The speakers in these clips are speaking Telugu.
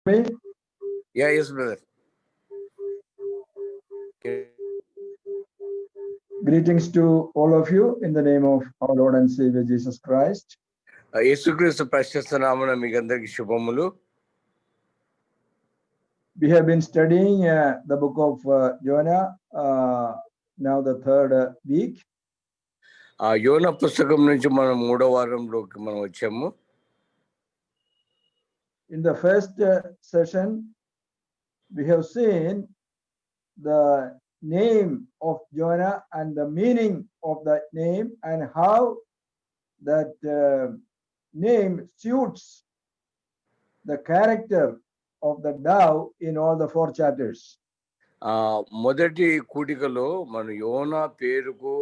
me? Yeah, yes, brother. Greetings to all of you in the name of our Lord and Savior Jesus Christ. యేసుక్రీస్తు ప్రశస్త నామమున మీకు అందరికీ శుభములు. We have been studying the book of Jonah, now the third week. యోనా పుస్తకం నుంచి మనం మూడో వారంలోకి మనం వచ్చాము. In the first session, we have seen the name of Jonah and the meaning of that name and how that name suits the character of the dove in all the 4 chapters. మొదటి కూడికలో మన యోనా పేరుకు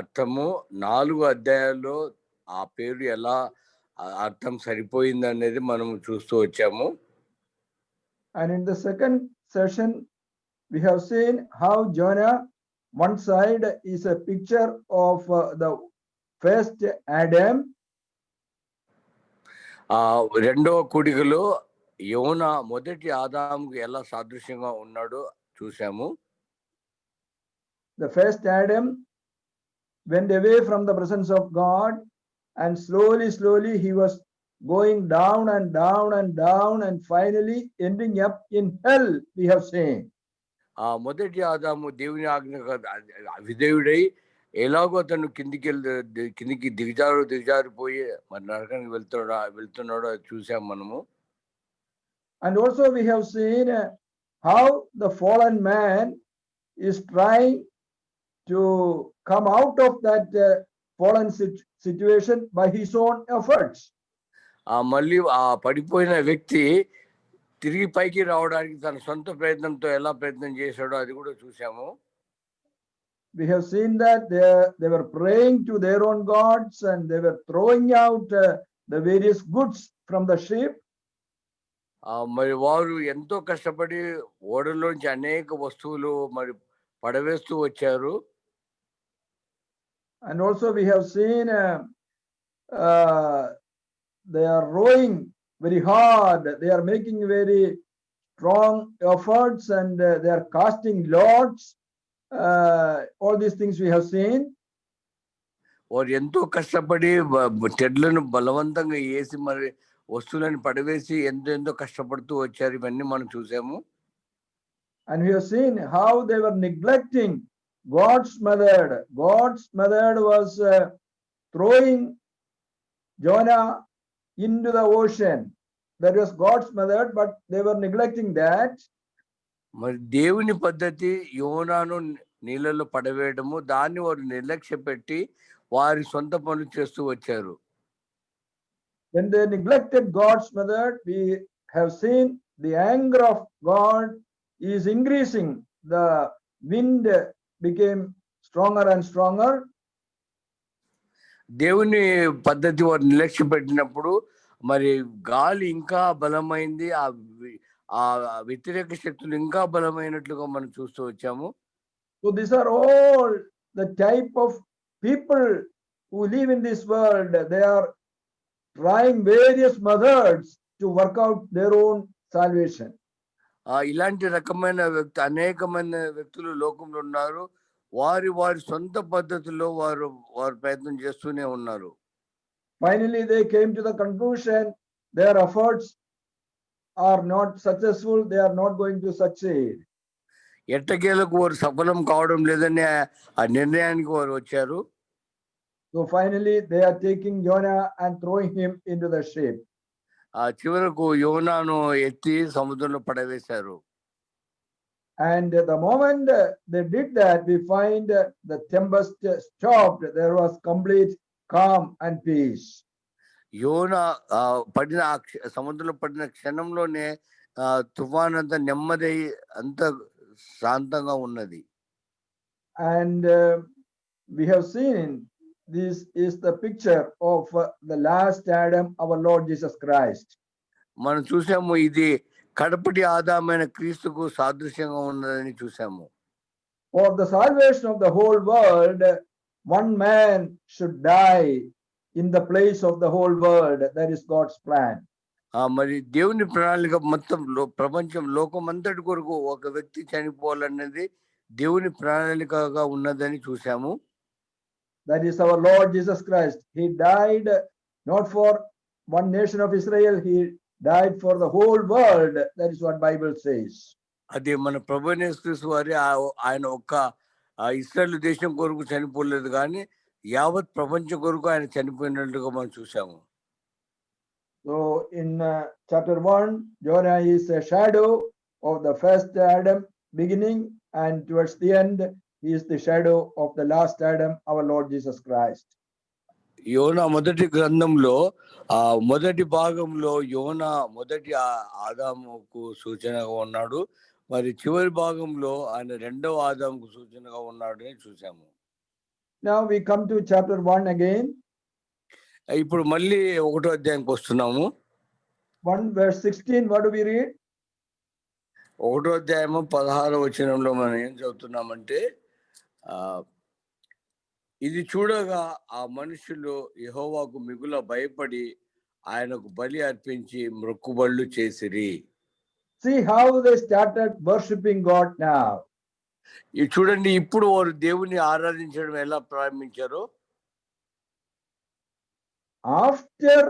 అర్థము 4 అధ్యాయాల్లో ఆ పేరు ఎలా అర్థం సరిపోయింది అనేది మనం చూస్తూ వచ్చాము. And in the second session, we have seen how Jonah, one side is a picture of the first Adam. రెండవ కూడికలో యోనా మొదటి ఆదాముకు ఎలా సాదృశ్యంగా ఉన్నాడో చూసాము. The first Adam went away from the presence of God, and slowly he was going down and down and down and finally ending up in hell, we have seen. మొదటి ఆదాము దేవుని ఆజ్ఞకు విధేయుడై ఎలాగో తను కిందికి దిగజారిపోయి మరి నరకానికి వెళ్తున్నాడో అది చూసాం మనము. And also we have seen how the fallen man is trying to come out of that fallen situation by his own efforts. మళ్ళీ ఆ పడిపోయిన వ్యక్తి తిరిగి పైకి రావడానికి తన సొంత ప్రయత్నంతో ఎలా ప్రయత్నం చేశాడో అది కూడా చూసాము. We have seen that they were praying to their own gods and they were throwing out the various goods from the ship. మరి వారు ఎంతో కష్టపడి ఓడలోంచి అనేక వస్తువులు మరి పడవేస్తూ వచ్చారు. And also we have seen they are rowing very hard, they are making very strong efforts and they are casting lots. All these things we have seen. వారు ఎంతో కష్టపడి తెడ్లను బలవంతంగా వేసి మరి వస్తువులను పడవేసి ఎంతో కష్టపడుతూ వచ్చారు. ఇవన్నీ మనం చూసాము. And we have seen how they were neglecting God's method. God's method was throwing Jonah into the ocean. That was God's method, but they were neglecting that. మరి దేవుని పద్ధతి యోనాను నీళ్ళలో పడవేయడము, దాన్ని వారు నిర్లక్ష్య పెట్టి వారి సొంత పనులు చేస్తూ వచ్చారు. When they neglected God's method, we have seen the anger of God is increasing. The wind became stronger and stronger. దేవుని పద్ధతి వారు నిర్లక్ష్య పెట్టినప్పుడు మరి గాలి ఇంకా బలమైంది, ఆ వ్యతిరేక శక్తులు ఇంకా బలమైనట్లుగా మనం చూస్తూ వచ్చాము. So these are all the type of people who live in this world. They are trying various methods to work out their own salvation. ఇలాంటి రకమైన అనేకమైన వ్యక్తులు లోకంలో ఉన్నారు. వారి సొంత పద్ధతుల్లో వారు ప్రయత్నం చేస్తూనే ఉన్నారు. Finally they came to the conclusion their efforts are not successful, they are not going to succeed. ఎట్టకేలకు వారు సఫలం కావడం లేదని ఆ నిర్ణయానికి వారు వచ్చారు. So finally they are taking Jonah and throwing him into the ship. చివరకు యోనాను ఎత్తి సముద్రంలో పడవేశారు. And the moment they did that, we find the tempest stopped. There was complete calm and peace. యోనా పడిన సముద్రంలో పడిన క్షణంలోనే తుఫాన్ అంతా నెమ్మది అంత శాంతంగా ఉన్నది. And we have seen this is the picture of the last Adam, our Lord Jesus Christ. మనం చూసాము ఇది కడపటి ఆదామైన క్రీస్తుకు సాదృశ్యంగా ఉన్నదని చూసాము. For the salvation of the whole world, one man should die in the place of the whole world. That is God's plan. మరి దేవుని ప్రణాళిక మొత్తం ప్రపంచం లోకమంతటి కొరకు ఒక వ్యక్తి చనిపోవాలన్నది దేవుని ప్రణాళికగా ఉన్నదని చూసాము. That is our Lord Jesus Christ. He died not for one nation of Israel, he died for the whole world. That is what Bible says. అది మన ప్రభువైన యేసుక్రీస్తు వారి ఆయన ఒక్క ఇశ్రాయేలు దేశం కొరకు చనిపోలేదు, కానీ యావత్ ప్రపంచం కొరకు ఆయన చనిపోయినట్లుగా మనం చూసాము. So in chapter 1, Jonah is a shadow of the first Adam beginning, and towards the end he is the shadow of the last Adam, our Lord Jesus Christ. యోనా మొదటి గ్రంథంలో మొదటి భాగంలో యోనా మొదటి ఆదాముకు సూచనగా ఉన్నాడు, మరి చివరి భాగంలో ఆయన రెండవ ఆదాముకు సూచనగా ఉన్నాడు అని చూసాము. Now we come to chapter 1 again. ఇప్పుడు మళ్ళీ 1వ అధ్యాయానికి వస్తున్నాము. 1 verse 16, what do we read? 1వ అధ్యాయము 16వ వచనంలో మనం ఏం చదువుతున్నామంటే, ఇది చూడగా ఆ మనుషులు యెహోవాకు మిగుల భయపడి ఆయనకు బలి అర్పించి మొక్కుబళ్ళు చేసిరి. See how they started worshiping God now. ఇది చూడండి, ఇప్పుడు వారు దేవుని ఆరాధించడం ఎలా ప్రారంభించారో. After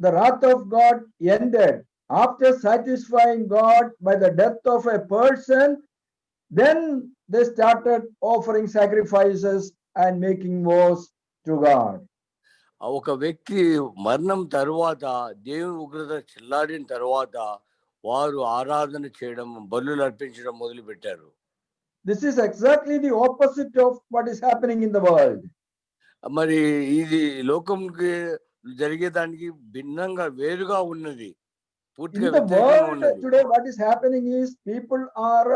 the wrath of God ended, after satisfying God by the death of a person, then they started offering sacrifices and making vows to God. ఒక వ్యక్తి మరణం తరువాత, దేవుని ఉగ్రత చిల్లారిన తరువాత వారు ఆరాధన చేయడం, బలులు అర్పించడం మొదలు పెట్టారు. This is exactly the opposite of what is happening in the world. మరి ఇది లోకంకి జరిగేదానికి భిన్నంగా వేరుగా ఉన్నది, పూర్తిగా In the వ్యతిరేకంగా world ఉన్నది. today, what is happening is people are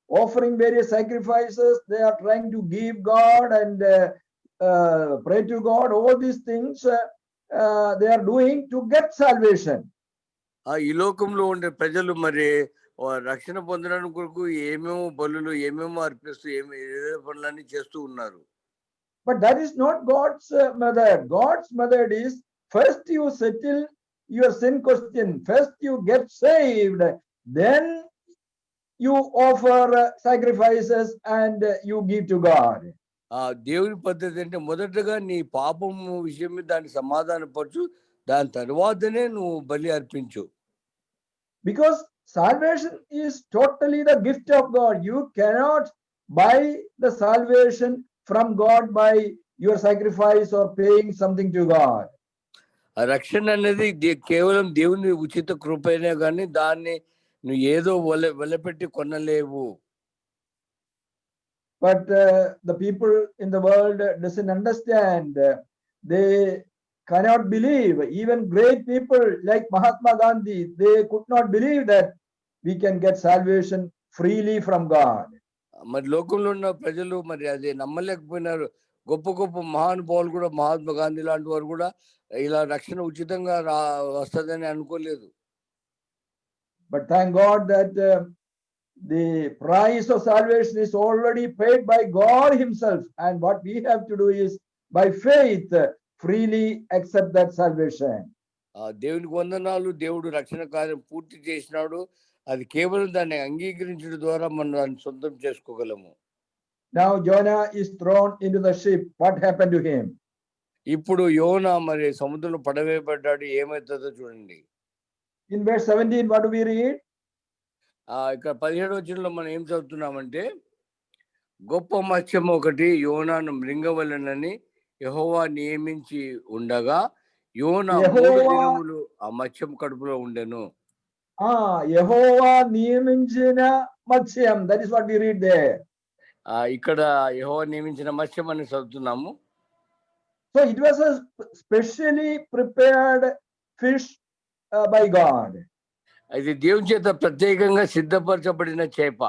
offering various sacrifices. They are trying to give God and pray to God. All these things they are doing to get salvation. ఈ లోకంలో ఉండే ప్రజలు మరి రక్షణ పొందడానికి కొరకు ఏమేమో బలులు ఏమేమో అర్పిస్తూ ఏదో పనులన్నీ చేస్తూ ఉన్నారు. But that is not God's method. God's method is first you settle your sin question, first you get saved, then you offer sacrifices and you give to God. దేవుని పద్ధతి అంటే మొదటగా నీ పాపము విషయం మీద దాన్ని సమాధానపరచు, దాని తర్వాతనే నువ్వు బలి అర్పించు. Because salvation is totally the gift of God. You cannot buy the salvation from God by your sacrifice or paying something to God. ఆ రక్షణ అనేది కేవలం దేవుని ఉచిత కృపైనే, కానీ దాన్ని నువ్వు ఏదో వెలపెట్టి కొనలేవు. But the people in the world doesn't understand. They cannot believe. Even great people like Mahatma Gandhi, they could not believe that we can get salvation freely from God. మరి లోకంలో ఉన్న ప్రజలు మరి అది నమ్మలేకపోయినారు. గొప్ప గొప్ప మహానుభావులు కూడా, మహాత్మా గాంధీ లాంటి వారు కూడా ఇలా రక్షణ ఉచితంగా వస్తుందని అనుకోలేదు. But thank God that the price of salvation is already paid by God himself, and what we have to do is by faith freely accept that salvation. దేవునికి వందనాలు, దేవుడు రక్షణ కార్యం పూర్తి చేసినాడు. అది కేవలం దాన్ని అంగీకరించడం ద్వారా మనం దాన్ని సొంతం చేసుకోగలము. Now Jonah is thrown into the ship. What happened to him? ఇప్పుడు యోనా మరి సముద్రంలో పడవేయబడ్డాడు. ఏమవుతుందో చూడండి. In verse 17, what do we read? ఇక్కడ 17వ వచనంలో మనం ఏం చదువుతున్నామంటే, గొప్ప మత్స్యం ఒకటి యోనాను మృంగవలెనని యెహోవా నియమించి ఉండగా యోనా 3 దినములు ఆ మత్స్యం కడుపులో ఉండెను. యెహోవా నియమించిన మత్స్యం, that is what we read there. ఇక్కడ యెహోవా నియమించిన మత్స్యం అని చదువుతున్నాము. So it was a specially prepared fish by God. అది దేవుని చేత ప్రత్యేకంగా సిద్ధపరచబడిన చేప.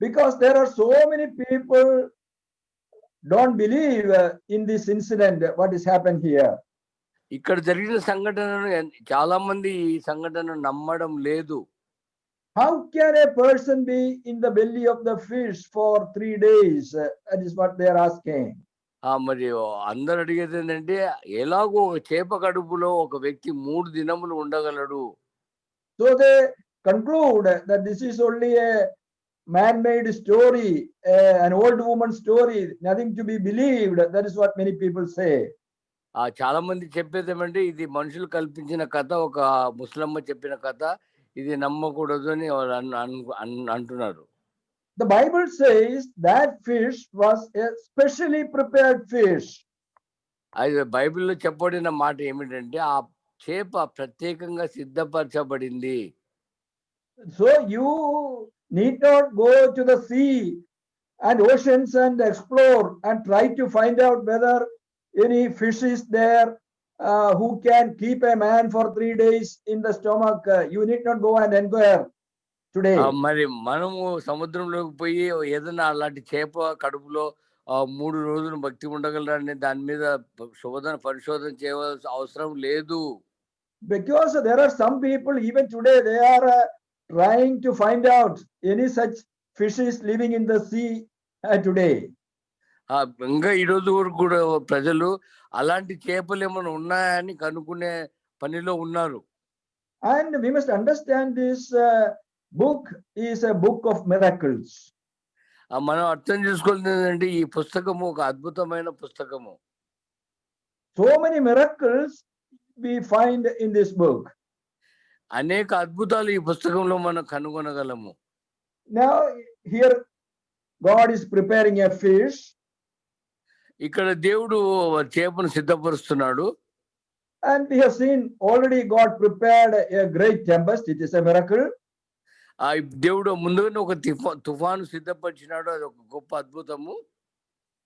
Because there are so many people don't believe in this incident, what is happened here. ఇక్కడ జరిగిన సంఘటనను చాలా మంది ఈ సంఘటన నమ్మడం లేదు. How can a person be in the belly of the fish for 3 days? That is what they are asking. మరి అందరూ అడిగేది ఏంటంటే, ఎలాగో ఒక చేప కడుపులో ఒక వ్యక్తి 3 దినములు ఉండగలడు. So they conclude that this is only a man-made story, an old woman story, nothing to be believed. That is what many people say. చాలా మంది చెప్పేదేమంటే, ఇది మనుషులు కల్పించిన కథ, ఒక ముసలమ్మ చెప్పిన కథ, ఇది నమ్మకూడదు అని వాళ్ళు అంటున్నారు. The Bible says that fish was a specially prepared fish. అయితే బైబిల్‌లో చెప్పబడిన మాట ఏమిటంటే, ఆ చేప ప్రత్యేకంగా సిద్ధపరచబడింది. So you need not go to the sea and oceans and explore and try to find out whether any fish is there who can keep a man for 3 days in the stomach. You need not go and inquire today. మరి మనము సముద్రంలోకి పోయి ఏదైనా అలాంటి చేప కడుపులో 3 రోజులు భక్తి ఉండగలరని దాని మీద పరిశోధన చేయవలసిన అవసరం లేదు. Because there are some people even today, they are trying to find out any such fishes living in the sea today. ఇంకా ఈ రోజు వరకు కూడా ప్రజలు అలాంటి చేపలు ఏమైనా ఉన్నాయని కనుక్కునే పనిలో ఉన్నారు. And we must understand this book is a book of miracles. మనం అర్థం చేసుకోవాల్సింది ఏంటంటే, ఈ పుస్తకము ఒక అద్భుతమైన పుస్తకము. So many miracles we find in this book. అనేక అద్భుతాలు ఈ పుస్తకంలో మనం కనుగొనగలము. Now here God is preparing a fish. ఇక్కడ దేవుడు చేపను సిద్ధపరుస్తున్నాడు. And we have seen already God prepared a great tempest. It is a miracle. దేవుడు ముందుగానే ఒక తుఫాను సిద్ధపరిచినాడు, అది ఒక గొప్ప అద్భుతము.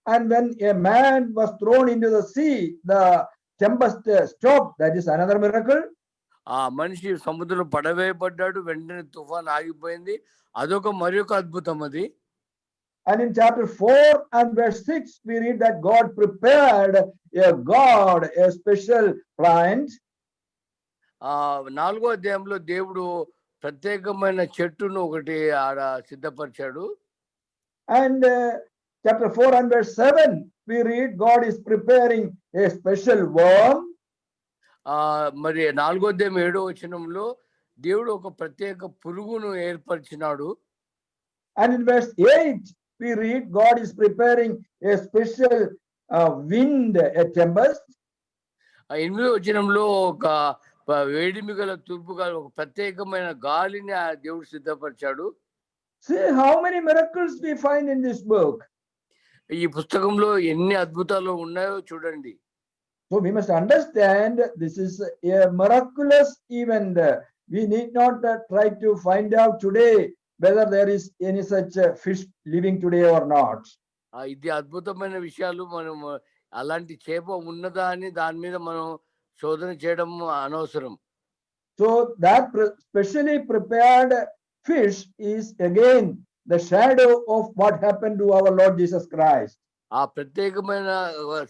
And when a man was thrown into the sea, the tempest stopped. That is another miracle. ఆ మనిషి సముద్రంలో పడవేయబడ్డాడు, వెంటనే తుఫాను ఆగిపోయింది, అదొక మరొక అద్భుతం అది. And in chapter 4 and verse 6, we read that God prepared a special plant. 4వ అధ్యాయంలో దేవుడు ప్రత్యేకమైన చెట్టును ఒకటి ఆడ సిద్ధపరిచాడు. And chapter 4 and verse 7, we read God is preparing a special worm. మరి 4వ అధ్యాయం 7వ వచనంలో దేవుడు ఒక ప్రత్యేక పురుగును ఏర్పరిచినాడు. And in verse 8, we read God is preparing a special wind, a tempest. 8వ వచనంలో ఒక వేడిమిగల తూర్పుగా ఒక ప్రత్యేకమైన గాలిని ఆ దేవుడు సిద్ధపరిచాడు. See how many miracles we find in this book. ఈ పుస్తకంలో ఎన్ని అద్భుతాలు ఉన్నాయో చూడండి. So we must understand this is a miraculous event. We need not try to find out today whether there is any such fish living today or not. ఇది అద్భుతమైన విషయాలు. మనం అలాంటి చేప ఉన్నదా అని దాని మీద మనం శోధన చేయడం అనవసరం. So that specially prepared fish is again the shadow of what happened to our Lord Jesus Christ. ఆ ప్రత్యేకమైన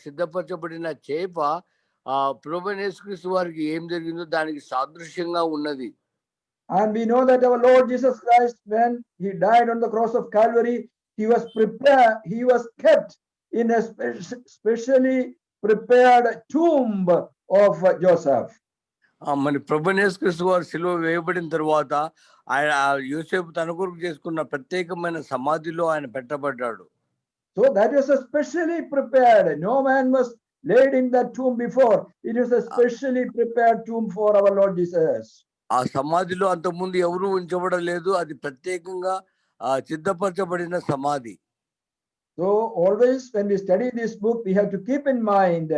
సిద్ధపరచబడిన చేప ప్రభువైన యేసుక్రీస్తు వారికి ఏం జరిగిందో దానికి సాదృశ్యంగా ఉన్నది. And we know that our Lord Jesus Christ, when he died on the cross of Calvary, he was prepared, he was kept in a specially prepared tomb of Joseph. మన ప్రభువైన యేసుక్రీస్తు వారు సిలువ వేయబడిన తర్వాత ఆయన యోసేపు తన కొరకు చేసుకున్న ప్రత్యేకమైన సమాధిలో ఆయన పెట్టబడ్డాడు. So that was a specially prepared. No man was laid in that tomb before. It was a specially prepared tomb for our Lord Jesus. ఆ సమాధిలో అంతకుముందు ఎవరు ఉంచబడలేదు, అది ప్రత్యేకంగా సిద్ధపరచబడిన సమాధి. So always when we study this book, we have to keep in mind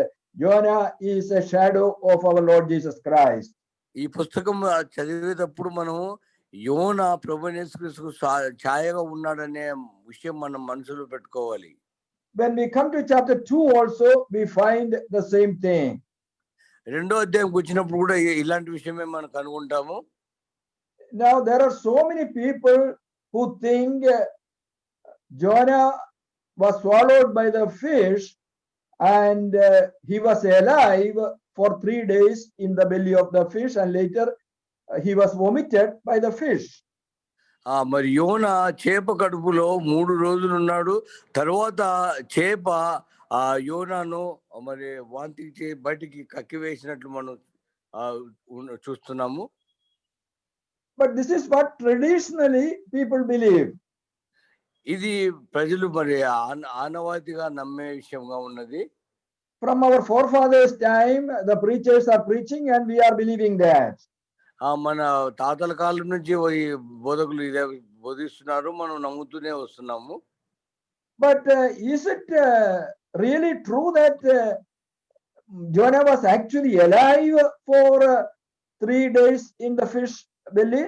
Jonah is a shadow of our Lord Jesus Christ. ఈ పుస్తకం చదివేటప్పుడు మనం యోనా ప్రభువైన యేసుక్రీస్తుకు ఛాయగా ఉన్నాడనే విషయం మనం మనసులో పెట్టుకోవాలి. When we come to chapter 2 also, we find the same thing. 2వ అధ్యాయంకి వచ్చినప్పుడు కూడా ఇలాంటి విషయమే మనం కనుగొంటాము. Now there are so many people who think Jonah was swallowed by the fish and he was alive for 3 days in the belly of the fish, and later he was vomited by the fish. మరి యోనా చేప కడుపులో 3 రోజులు ఉన్నాడు. తర్వాత చేప ఆ యోనాను మరి వాంతి బయటికి కక్కివేసినట్లు మనం చూస్తున్నాము. But this is what traditionally people believe. ఇది ప్రజలు మరి ఆనవాయితీగా నమ్మే విషయంగా ఉన్నది. From our forefathers' time, the preachers are preaching and we are believing that. మన తాతల కాలం నుంచి ఈ బోధకులు ఇదే బోధిస్తున్నారు, మనం నమ్ముతూనే వస్తున్నాము. But is it really true that Jonah was actually alive for 3 days in the fish belly?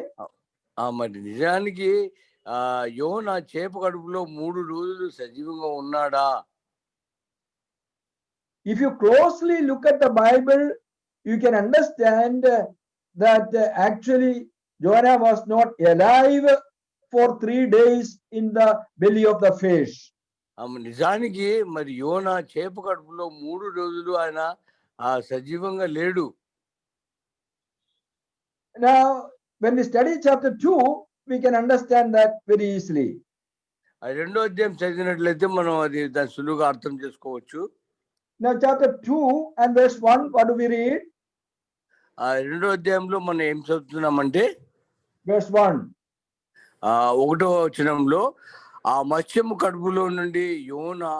మరి నిజానికి యోనా చేప కడుపులో 3 రోజులు సజీవంగా ఉన్నాడా? If you closely look at the Bible, you can understand that actually Jonah was not alive for 3 days in the belly of the fish. నిజానికి మరి యోనా చేప కడుపులో 3 రోజులు ఆయన సజీవంగా లేడు. Now, when we study chapter 2, we can understand that very easily. రెండో అధ్యాయం చదివినట్లయితే మనం అది దాన్ని సులువుగా అర్థం చేసుకోవచ్చు. Now, chapter 2 and verse 1, what do we read? రెండో అధ్యాయంలో మనం ఏం చదువుతున్నామంటే verse 1. 1వ వచనంలో ఆ మత్స్యము కడుపులో నుండి యోనా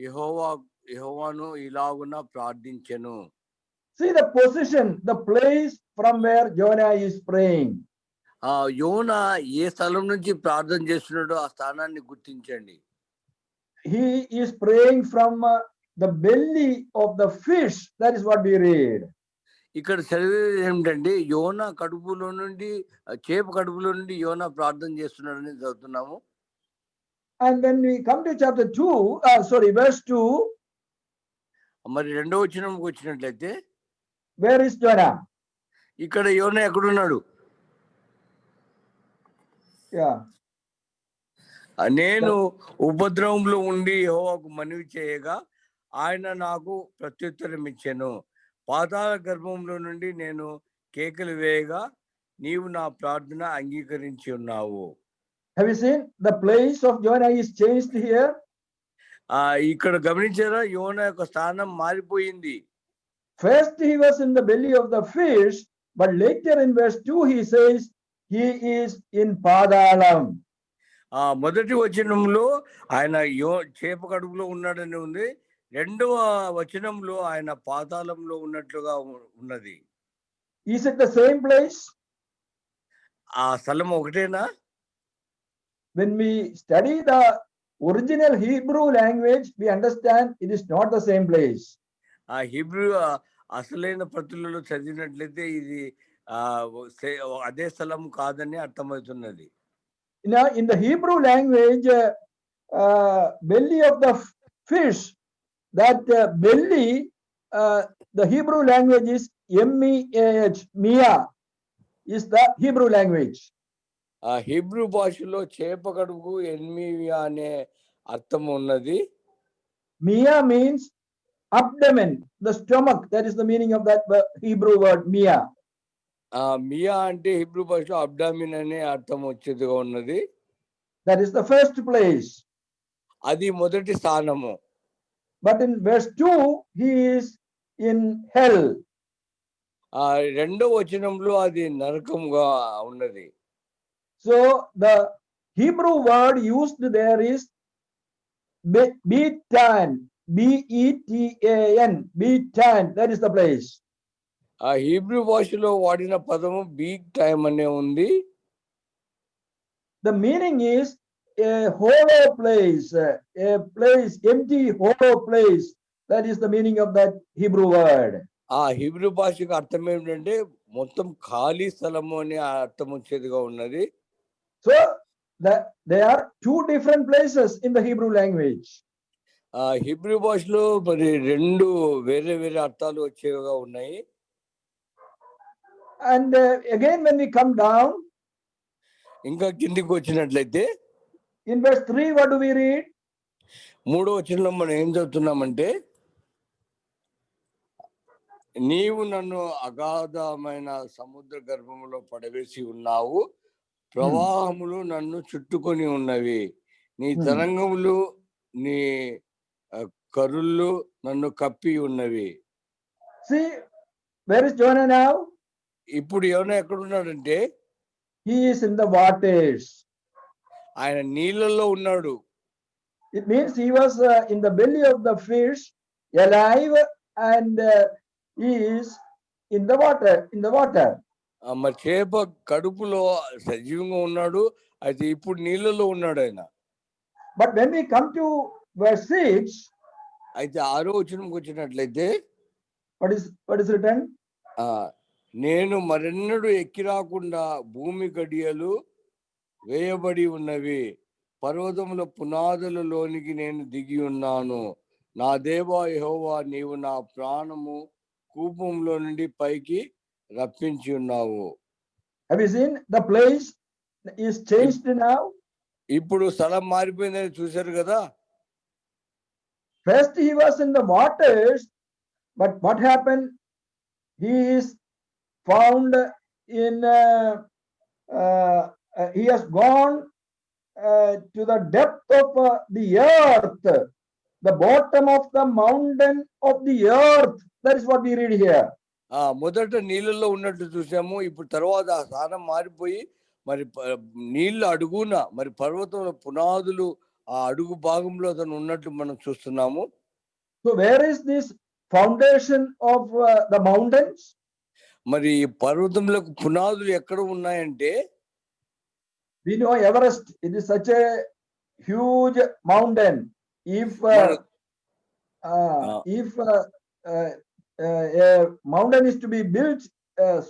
యెహోవాను ఇలాగున ప్రార్థించెను. See the position, the place from where Jonah is praying. యోనా ఏ స్థలం నుంచి ప్రార్థన చేస్తున్నాడో ఆ స్థానాన్ని గుర్తించండి. He is praying from the belly of the fish. That is what we read. ఇక్కడ చదివేది ఏమిటంటే యోనా కడుపులో నుండి చేప కడుపులో నుండి యోనా ప్రార్థన చేస్తున్నాడని చదువుతున్నాము. And when we come to chapter 2, verse 2, మరి రెండవ వచనంకి వచ్చినట్లయితే where is Jonah? ఇక్కడ యోనా ఎక్కడున్నాడు? నేను ఉపద్రవంలో ఉండి యెహోవాకు మనవి చేయగా ఆయన నాకు ప్రత్యుత్తరం ఇచ్చెను. పాతాళ గర్భంలో నుండి నేను కేకలు వేయగా నీవు నా ప్రార్థన అంగీకరించి ఉన్నావు. Have you seen the place of Jonah is changed here? ఇక్కడ గమనించారా? యోనా యొక్క స్థానం మారిపోయింది. First he was in the belly of the fish, but later in verse 2 he says he is in Padalam. మొదటి వచనంలో ఆయన చేప కడుపులో ఉన్నాడని ఉంది. రెండవ వచనంలో ఆయన పాతాళంలో ఉన్నట్లుగా ఉన్నది. Is it the same place? ఆ స్థలం ఒకటేనా? When we study the original Hebrew language, we understand it is not the same place. Hebrew అసలైన ప్రతులలో చదివినట్లయితే ఇది అదే స్థలం కాదని అర్థమవుతున్నది. In the Hebrew language, belly of the fish, that belly, the Hebrew language is M-E-A-H, Mia is the Hebrew language. Hebrew భాషలో చేప కడుపుకు ఎన్మియా అనే అర్థం ఉన్నది. Mia means abdomen, the stomach. That is the meaning of that Hebrew word, Mia. మియా అంటే హీబ్రూ భాషలో అబ్డామిన్ అనే అర్థం వచ్చేదిగా ఉన్నది. That is the first place. అది మొదటి స్థానము. But in verse 2, he is in hell. రెండో వచనంలో అది నరకముగా ఉన్నది. So the Hebrew word used there is Betan, B-E-T-A-N, Betan. That is the place. Hebrew భాషలో వాడిన పదము బీగ్ టైమ్ అనే ఉంది. The meaning is a hollow place, a place, empty, hollow place. That is the meaning of that Hebrew word. Hebrew భాషకు అర్థం ఏమిటంటే మొత్తం ఖాళీ స్థలము అని అర్థం వచ్చేదిగా ఉన్నది. So there are two different places in the Hebrew language. Hebrew భాషలో మరి రెండు వేరే వేరే అర్థాలు వచ్చేవిగా ఉన్నాయి. And again when we come down, ఇంకా కిందికి వచ్చినట్లయితే in verse 3, what do we read? మూడో వచనంలో మనం ఏం చదువుతున్నామంటే నీవు నన్ను అగాధమైన సముద్ర గర్భంలో పడవేసి ఉన్నావు, ప్రవాహములు నన్ను చుట్టుకొని ఉన్నవి, నీ తరంగములు నీ కరుళ్ళు నన్ను కప్పి ఉన్నవి. See, where is Jonah now? ఇప్పుడు యోనా ఎక్కడున్నాడంటే He is in the waters. ఆయన నీళ్ళల్లో ఉన్నాడు. It means he was in the belly of the fish, alive, and he is in the water. In the water. మరి చేప కడుపులో సజీవంగా ఉన్నాడు, అయితే ఇప్పుడు నీళ్ళలో ఉన్నాడు ఆయన. But when we come to verse 6, అయితే 6వ వచనంకి వచ్చినట్లయితే what is written? నేను మరెన్నడూ ఎక్కి రాకుండా భూమి గడియలు వేయబడి ఉన్నవి, పర్వతముల పునాదులలోనికి నేను దిగి ఉన్నాను. నా దేవా యెహోవా, నీవు నా ప్రాణము కూపంలో నుండి పైకి రప్పించి ఉన్నావు. Have you seen the place is changed now? ఇప్పుడు స్థలం మారిపోయిందని చూశారు కదా. First he was in the waters, but what happened? He is found in he has gone to the depth of the earth, the bottom of the mountain of the earth. That is what we read here. మొదట నీళ్ళల్లో ఉన్నట్టు చూసాము. ఇప్పుడు తర్వాత ఆ స్థానం మారిపోయి మరి నీళ్ళ అడుగున మరి పర్వతంలో పునాదులు ఆ అడుగు భాగంలో అతను ఉన్నట్టు మనం చూస్తున్నాము. So where is this foundation of the mountains? మరి పర్వతములకు పునాదులు ఎక్కడ ఉన్నాయంటే We know Everest. It is such a huge mountain. If a mountain is to be built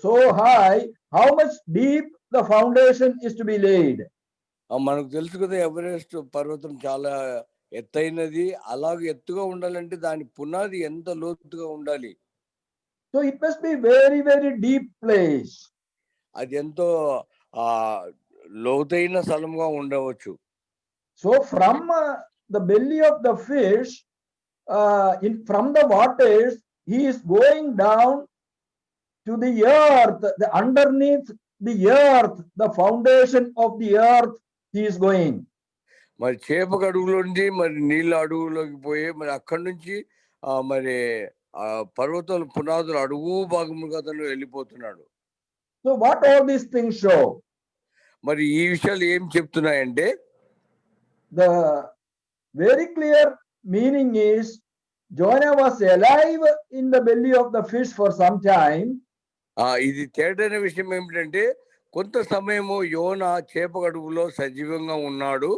so high, how much deep the foundation is to be laid? మనకు తెలుసు కదా, ఎవరెస్ట్ పర్వతం చాలా ఎత్తైనది. అలాగే ఎత్తుగా ఉండాలంటే దాని పునాది ఎంత లోతుగా ఉండాలి. So it must be very, very deep place. అది ఎంతో లోతైన స్థలంగా ఉండవచ్చు. So from the belly of the fish, from the waters, he is going down to the earth, underneath the earth, the foundation of the earth he is going. మరి చేప అడుగులో నుండి మరి నీళ్ళ అడుగులోకి పోయి మరి అక్కడి నుంచి మరి పర్వతాల పునాదుల అడుగు భాగముగా అతను వెళ్ళిపోతున్నాడు. So what all these things show? మరి ఈ విషయాలు ఏం చెప్తున్నాయంటే the very clear meaning is Jonah was alive in the belly of the fish for some time. ఇది తేటైన విషయం ఏమిటంటే కొంత సమయము యోనా చేప అడుగులో సజీవంగా ఉన్నాడు.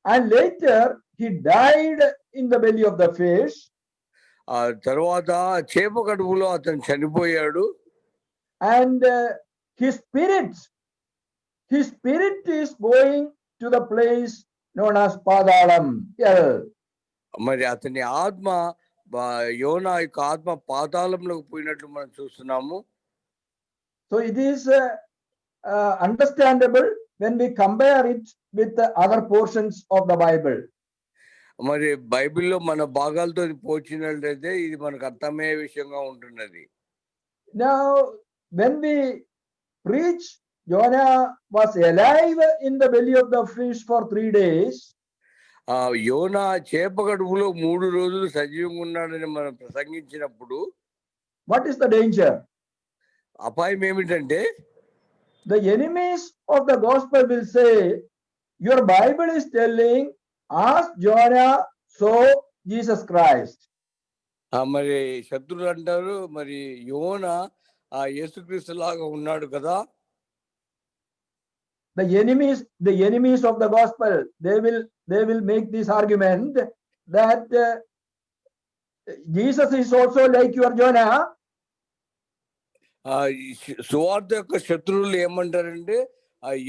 And later he died in the belly of the fish. తర్వాత చేప అడుగులో అతను చనిపోయాడు. And his spirit is going to the place known as Padalam. మరి అతని ఆత్మ యోనా యొక్క ఆత్మ పాతాళంలోకి పోయినట్లు మనం చూస్తున్నాము. So it is understandable when we compare it with the other portions of the Bible. మరి బైబిల్లో మన భాగాలతో పోల్చినట్లయితే ఇది మనకు అర్థమయ్యే విషయంగా ఉంటున్నది. Now when we preach Jonah was alive in the belly of the fish for 3 days. యోనా చేప గడుపులో 3 రోజులు సజీవంగా ఉన్నాడని మనం ప్రసంగించినప్పుడు what is the danger? అపాయం ఏమిటంటే the enemies of the gospel will say your Bible is telling ask Jonah so Jesus Christ. మరి శత్రువులు అంటారు మరి యోనా యేసుక్రీస్తు లాగా ఉన్నాడు కదా. The enemies of the gospel, they will make this argument that Jesus is also like your Jonah. సువార్త యొక్క శత్రువులు ఏమంటారంటే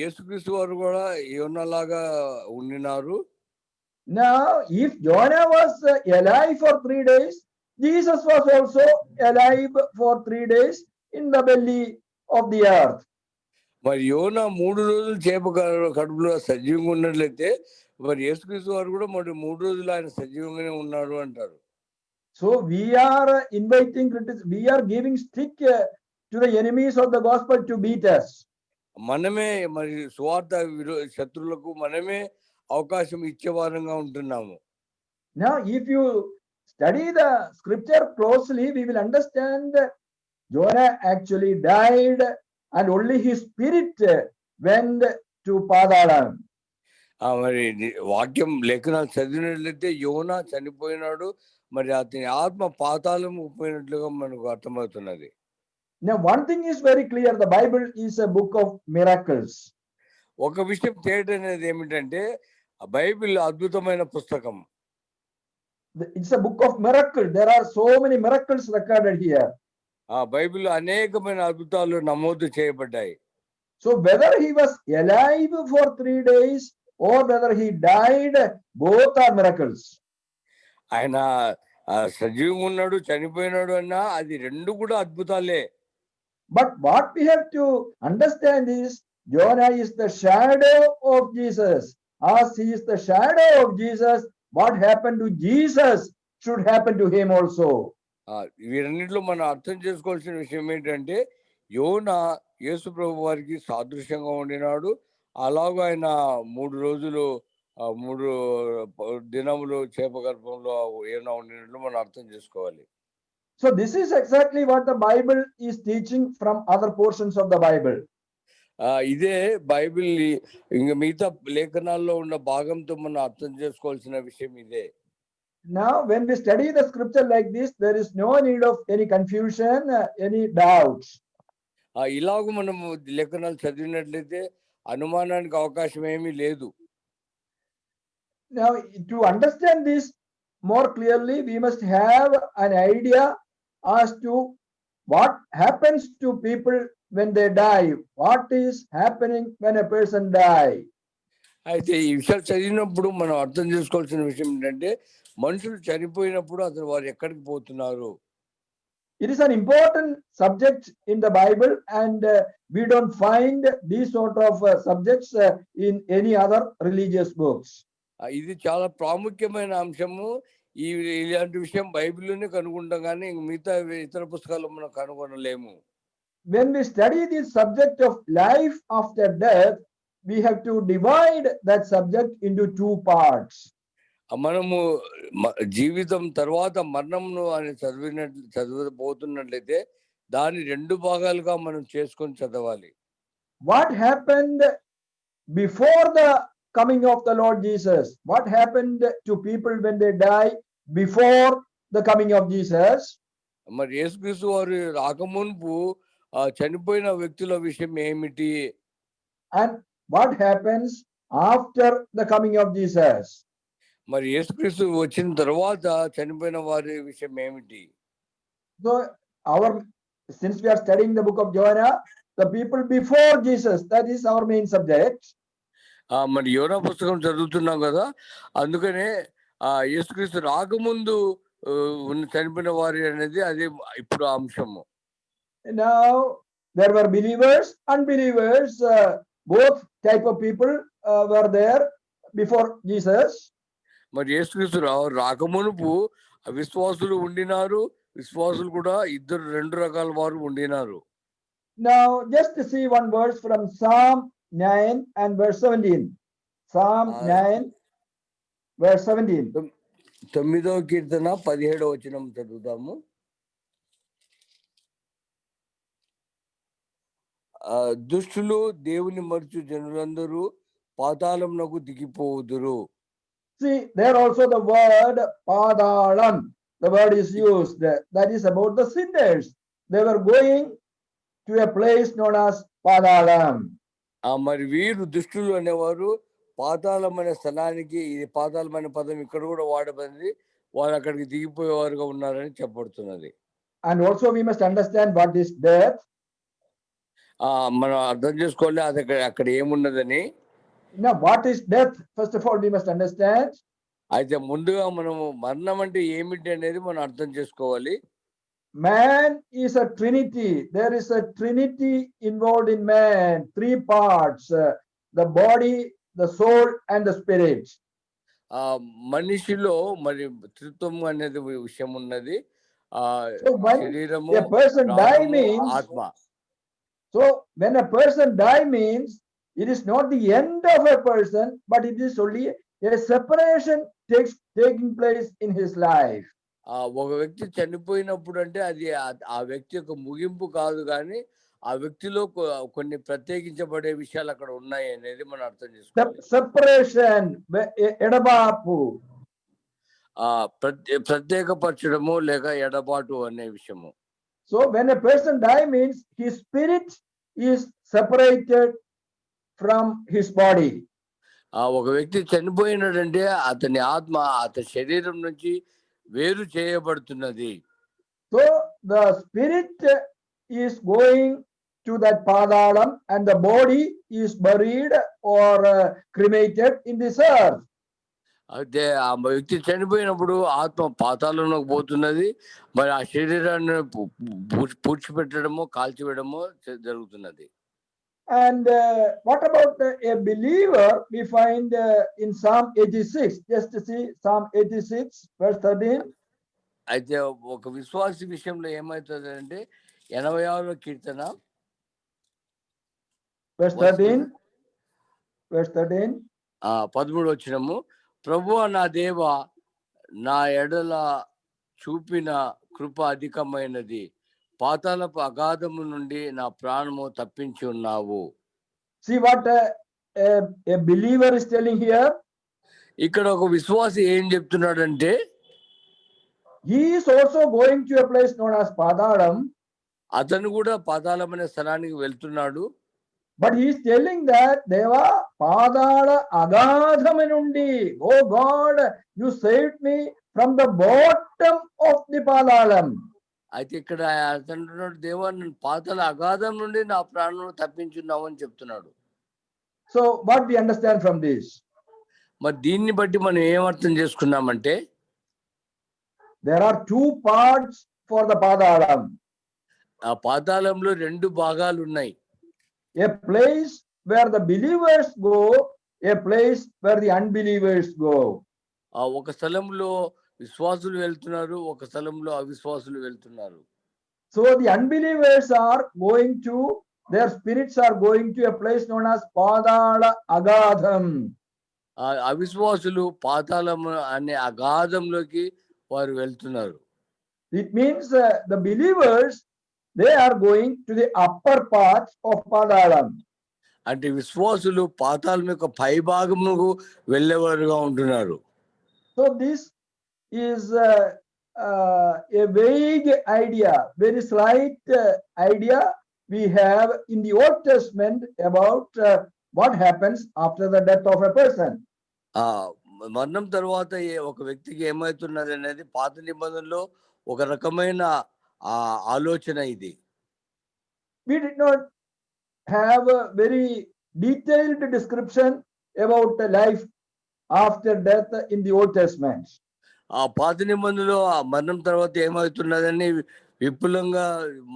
యేసుక్రీస్తు వారు కూడా యోనా లాగా ఉండినారు. Now if Jonah was alive for 3 days, Jesus was also alive for 3 days in the belly of the earth. మరి యోనా 3 రోజులు చేప కడుపులో సజీవంగా ఉన్నట్లయితే మరి యేసుక్రీస్తు వారు కూడా మరి 3 రోజులు ఆయన సజీవంగానే ఉన్నారు అంటారు. So we are inviting criticism, we are giving stick to the enemies of the gospel to beat us. మనమే మరి సువార్త శత్రువులకు మనమే అవకాశం ఇచ్చేవారంగా ఉంటున్నాము. Now, if you study the scripture closely, we will understand that Jonah actually died and only his spirit went to Padalam. మరి వాక్యం లేఖనాలు చదివినట్లయితే యోనా చనిపోయినాడు, మరి అతని ఆత్మ పాతాళము పోయినట్లుగా మనకు అర్థమవుతున్నది. Now, one thing is very clear: the Bible is a book of miracles. ఒక విషయం తేటనేది ఏమిటంటే బైబిల్ అద్భుతమైన పుస్తకం. It's a book of miracles. There are so many miracles recorded here. ఆ బైబిల్ అనేకమైన అద్భుతాలు నమోదు చేయబడ్డాయి. So whether he was alive for 3 days or whether he died, both are miracles. ఆయన సజీవంగా ఉన్నాడు, చనిపోయినాడు అన్నా అది రెండు కూడా అద్భుతాలే. But what we have to understand is Jonah is the shadow of Jesus. As he is the shadow of Jesus, what happened to Jesus should happen to him also. వీరన్నింటిలో మనం అర్థం చేసుకోవాల్సిన విషయం ఏంటంటే యోనా యేసు ప్రభు వారికి సాదృశ్యంగా ఉండినాడు. అలాగే ఆయన 3 రోజులు 3 దినములు చేప గర్భంలో ఏమైనా ఉండినట్లు మనం అర్థం చేసుకోవాలి. So this is exactly what the Bible is teaching from other portions of the Bible. ఇదే బైబిల్ ఇంకా మిగతా లేఖనాల్లో ఉన్న భాగంతో మనం అర్థం చేసుకోవాల్సిన విషయం ఇదే. Now, when we study the scripture like this, there is no need of any confusion, any doubts. ఇలాగ మనము లేఖనాలు చదివినట్లయితే అనుమానానికి అవకాశం ఏమీ లేదు. Now, to understand this more clearly, we must have an idea as to what happens to people when they die. What is happening when a person dies? అయితే ఈ విషయాలు చదివినప్పుడు మనం అర్థం చేసుకోవాల్సిన విషయం ఏంటంటే మనుషులు చనిపోయినప్పుడు అసలు వారు ఎక్కడికి పోతున్నారు. It is an important subject in the Bible, and we don't find these sort of subjects in any other religious books. ఇది చాలా ప్రాముఖ్యమైన అంశము. ఇలాంటి విషయం బైబిల్లోనే కనుగొంటాం కానీ మిగతా ఇతర పుస్తకాల్లో మనం కనుగొనలేము. When we study this subject of life after death, we have to divide that subject into 2 parts. మనము జీవితం తర్వాత మరణంను అని చదవబోతున్నట్లయితే దాని 2 భాగాలుగా మనం చేసుకొని చదవాలి. What happened before the coming of the Lord Jesus? What happened to people when they die before the coming of Jesus? మరి యేసుక్రీస్తు వారు రాకమునుపు చనిపోయిన వ్యక్తుల విషయం ఏమిటి? And what happens after the coming of Jesus? మరి యేసుక్రీస్తు వచ్చిన తర్వాత చనిపోయిన వారి విషయం ఏమిటి? So since we are studying the book of Jonah, the people before Jesus, that is our main subject. మరి యోనా పుస్తకం చదువుతున్నాం కదా, అందుకనే యేసుక్రీస్తు రాకముందు చనిపోయిన వారి అనేది అది ఇప్పుడు అంశము. Now there were believers, unbelievers, both type of people were there before Jesus. మరి యేసుక్రీస్తు రాకమునుపు విశ్వాసులు ఉండినారు, విశ్వాసులు కూడా 2 రకాల వారు ఉండినారు. Now just to see one verse from Psalm 9 and verse 17. Psalm 9 verse 17. 9వ కీర్తన 17వ వచనం చదువుతాము. దుష్టులు దేవుని మరచు జనులందరూ పాతాళమునకు దిగిపోవుదురు. See, there also the word Padalam, the word is used. That is about the sinners. They were going to a place known as Padalam. మరి వీరు దుష్టులు అనేవారు పాతాళం అనే స్థలానికి, ఇది పాతాళం అనే పదం ఇక్కడ కూడా వాడబడింది, వారు అక్కడికి దిగిపోయేవారుగా ఉన్నారని చెప్పబడుతున్నది. And also we must understand what is death. మనం అర్థం చేసుకోవాలి అది అక్కడ ఏమున్నదని. Now what is death? First of all we must understand. అయితే ముందుగా మనము మరణం అంటే ఏమిటి అనేది మనం అర్థం చేసుకోవాలి. Man is a trinity. There is a trinity involved in man, 3 parts: the body, the soul and the spirit. మనిషిలో మరి త్రిత్వం అనేది విషయం ఉన్నది. శరీరము, ఆత్మ. So when a person die means it is not the end of a person, but it is only a separation taking place in his life. ఒక వ్యక్తి చనిపోయినప్పుడు అంటే అది ఆ వ్యక్తి యొక్క ముగింపు కాదు, కానీ ఆ వ్యక్తిలో కొన్ని ప్రత్యేకించబడే విషయాలు అక్కడ ఉన్నాయి అనేది మనం అర్థం చేసుకోవాలి. Separation, edabapu. ప్రత్యేకపరచడము లేక ఎడబాటు అనే విషయము. So when a person die means his spirit is separated from his body. ఒక వ్యక్తి చనిపోయినాడంటే అతని ఆత్మ అతని శరీరం నుంచి వేరు చేయబడుతున్నది. So the spirit is going to that padalam and the body is buried or cremated in this earth. అయితే ఆ వ్యక్తి చనిపోయినప్పుడు ఆత్మ పాతాళంలోకి పోతున్నది, మరి ఆ శరీరాన్ని పూడ్చిపెట్టడము కాల్చివేయడము జరుగుతున్నది. And what about a believer? We find in Psalm 86. Just to see Psalm 86 verse 13. అయితే ఒక విశ్వాసి విషయంలో ఏమవుతుంది అంటే 86వ కీర్తన verse 13. Verse 13. 13 వచనము, ప్రభువా నా దేవా, నా ఎడల చూపిన కృప అధికమైనది, పాతాళపు అగాధము నుండి నా ప్రాణము తప్పించి ఉన్నావు. See what a believer is telling here. ఇక్కడ ఒక విశ్వాసి ఏం చెప్తున్నాడంటే, he is also going to a place known as Padalam. అతను కూడా పాతాళం అనే స్థలానికి వెళ్తున్నాడు. But he is telling that Deva Padala Agadham nundi, oh God, you saved me from the bottom of the Padalam. అయితే ఇక్కడ అతను దేవా నన్ను పాతాళ అగాధం నుండి నా ప్రాణం తప్పించున్నావు అని చెప్తున్నాడు. So what we understand from this? మరి దీన్ని బట్టి మనం ఏమర్థం చేసుకున్నామంటే, there are two parts for the Padalam. ఆ పాతాళంలో 2 భాగాలు ఉన్నాయి. A place where the believers go, a place where the unbelievers go. ఒక స్థలంలో విశ్వాసులు వెళ్తున్నారు, ఒక స్థలంలో అవిశ్వాసులు వెళ్తున్నారు. So the unbelievers are going to, their spirits are going to a place known as Padala Agadham. అవిశ్వాసులు పాతాళం అనే అగాధంలోకి వారు వెళ్తున్నారు. It means the believers, they are going to the upper parts of Padalam. అంటే విశ్వాసులు పాతాళం యొక్క పై భాగముకు వెళ్ళేవారుగా ఉంటున్నారు. So this is a vague idea, very slight idea we have in the Old Testament about what happens after the death of a person. మరణం తర్వాత ఒక వ్యక్తికి ఏమవుతున్నది అనేది పాత నిబంధనలో ఒక రకమైన ఆలోచన ఇది. We did not have a very detailed description about the life after death in the Old Testament. ఆ పాత నిబంధనలో ఆ మరణం తర్వాత ఏమవుతున్నదని విపులంగా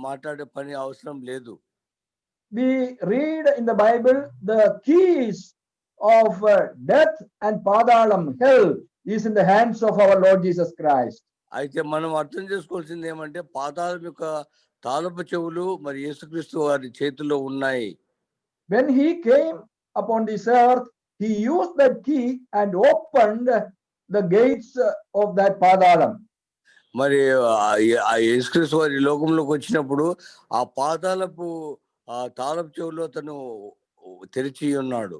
మాట్లాడే పని అవసరం లేదు. We read in the Bible the keys of death and Padalam, hell, is in the hands of our Lord Jesus Christ. అయితే మనం అర్థం చేసుకోవాల్సింది ఏమంటే పాతాళం యొక్క తాళపు చెవులు మరి యేసుక్రీస్తు వారి చేతిలో ఉన్నాయి. When he came upon this earth, he used that key and opened the gates of that Padalam. మరి యేసుక్రీస్తు వారి లోకంలోకి వచ్చినప్పుడు ఆ పాతాళపు తాళపు చెవులు అతను తెరిచి ఉన్నాడు.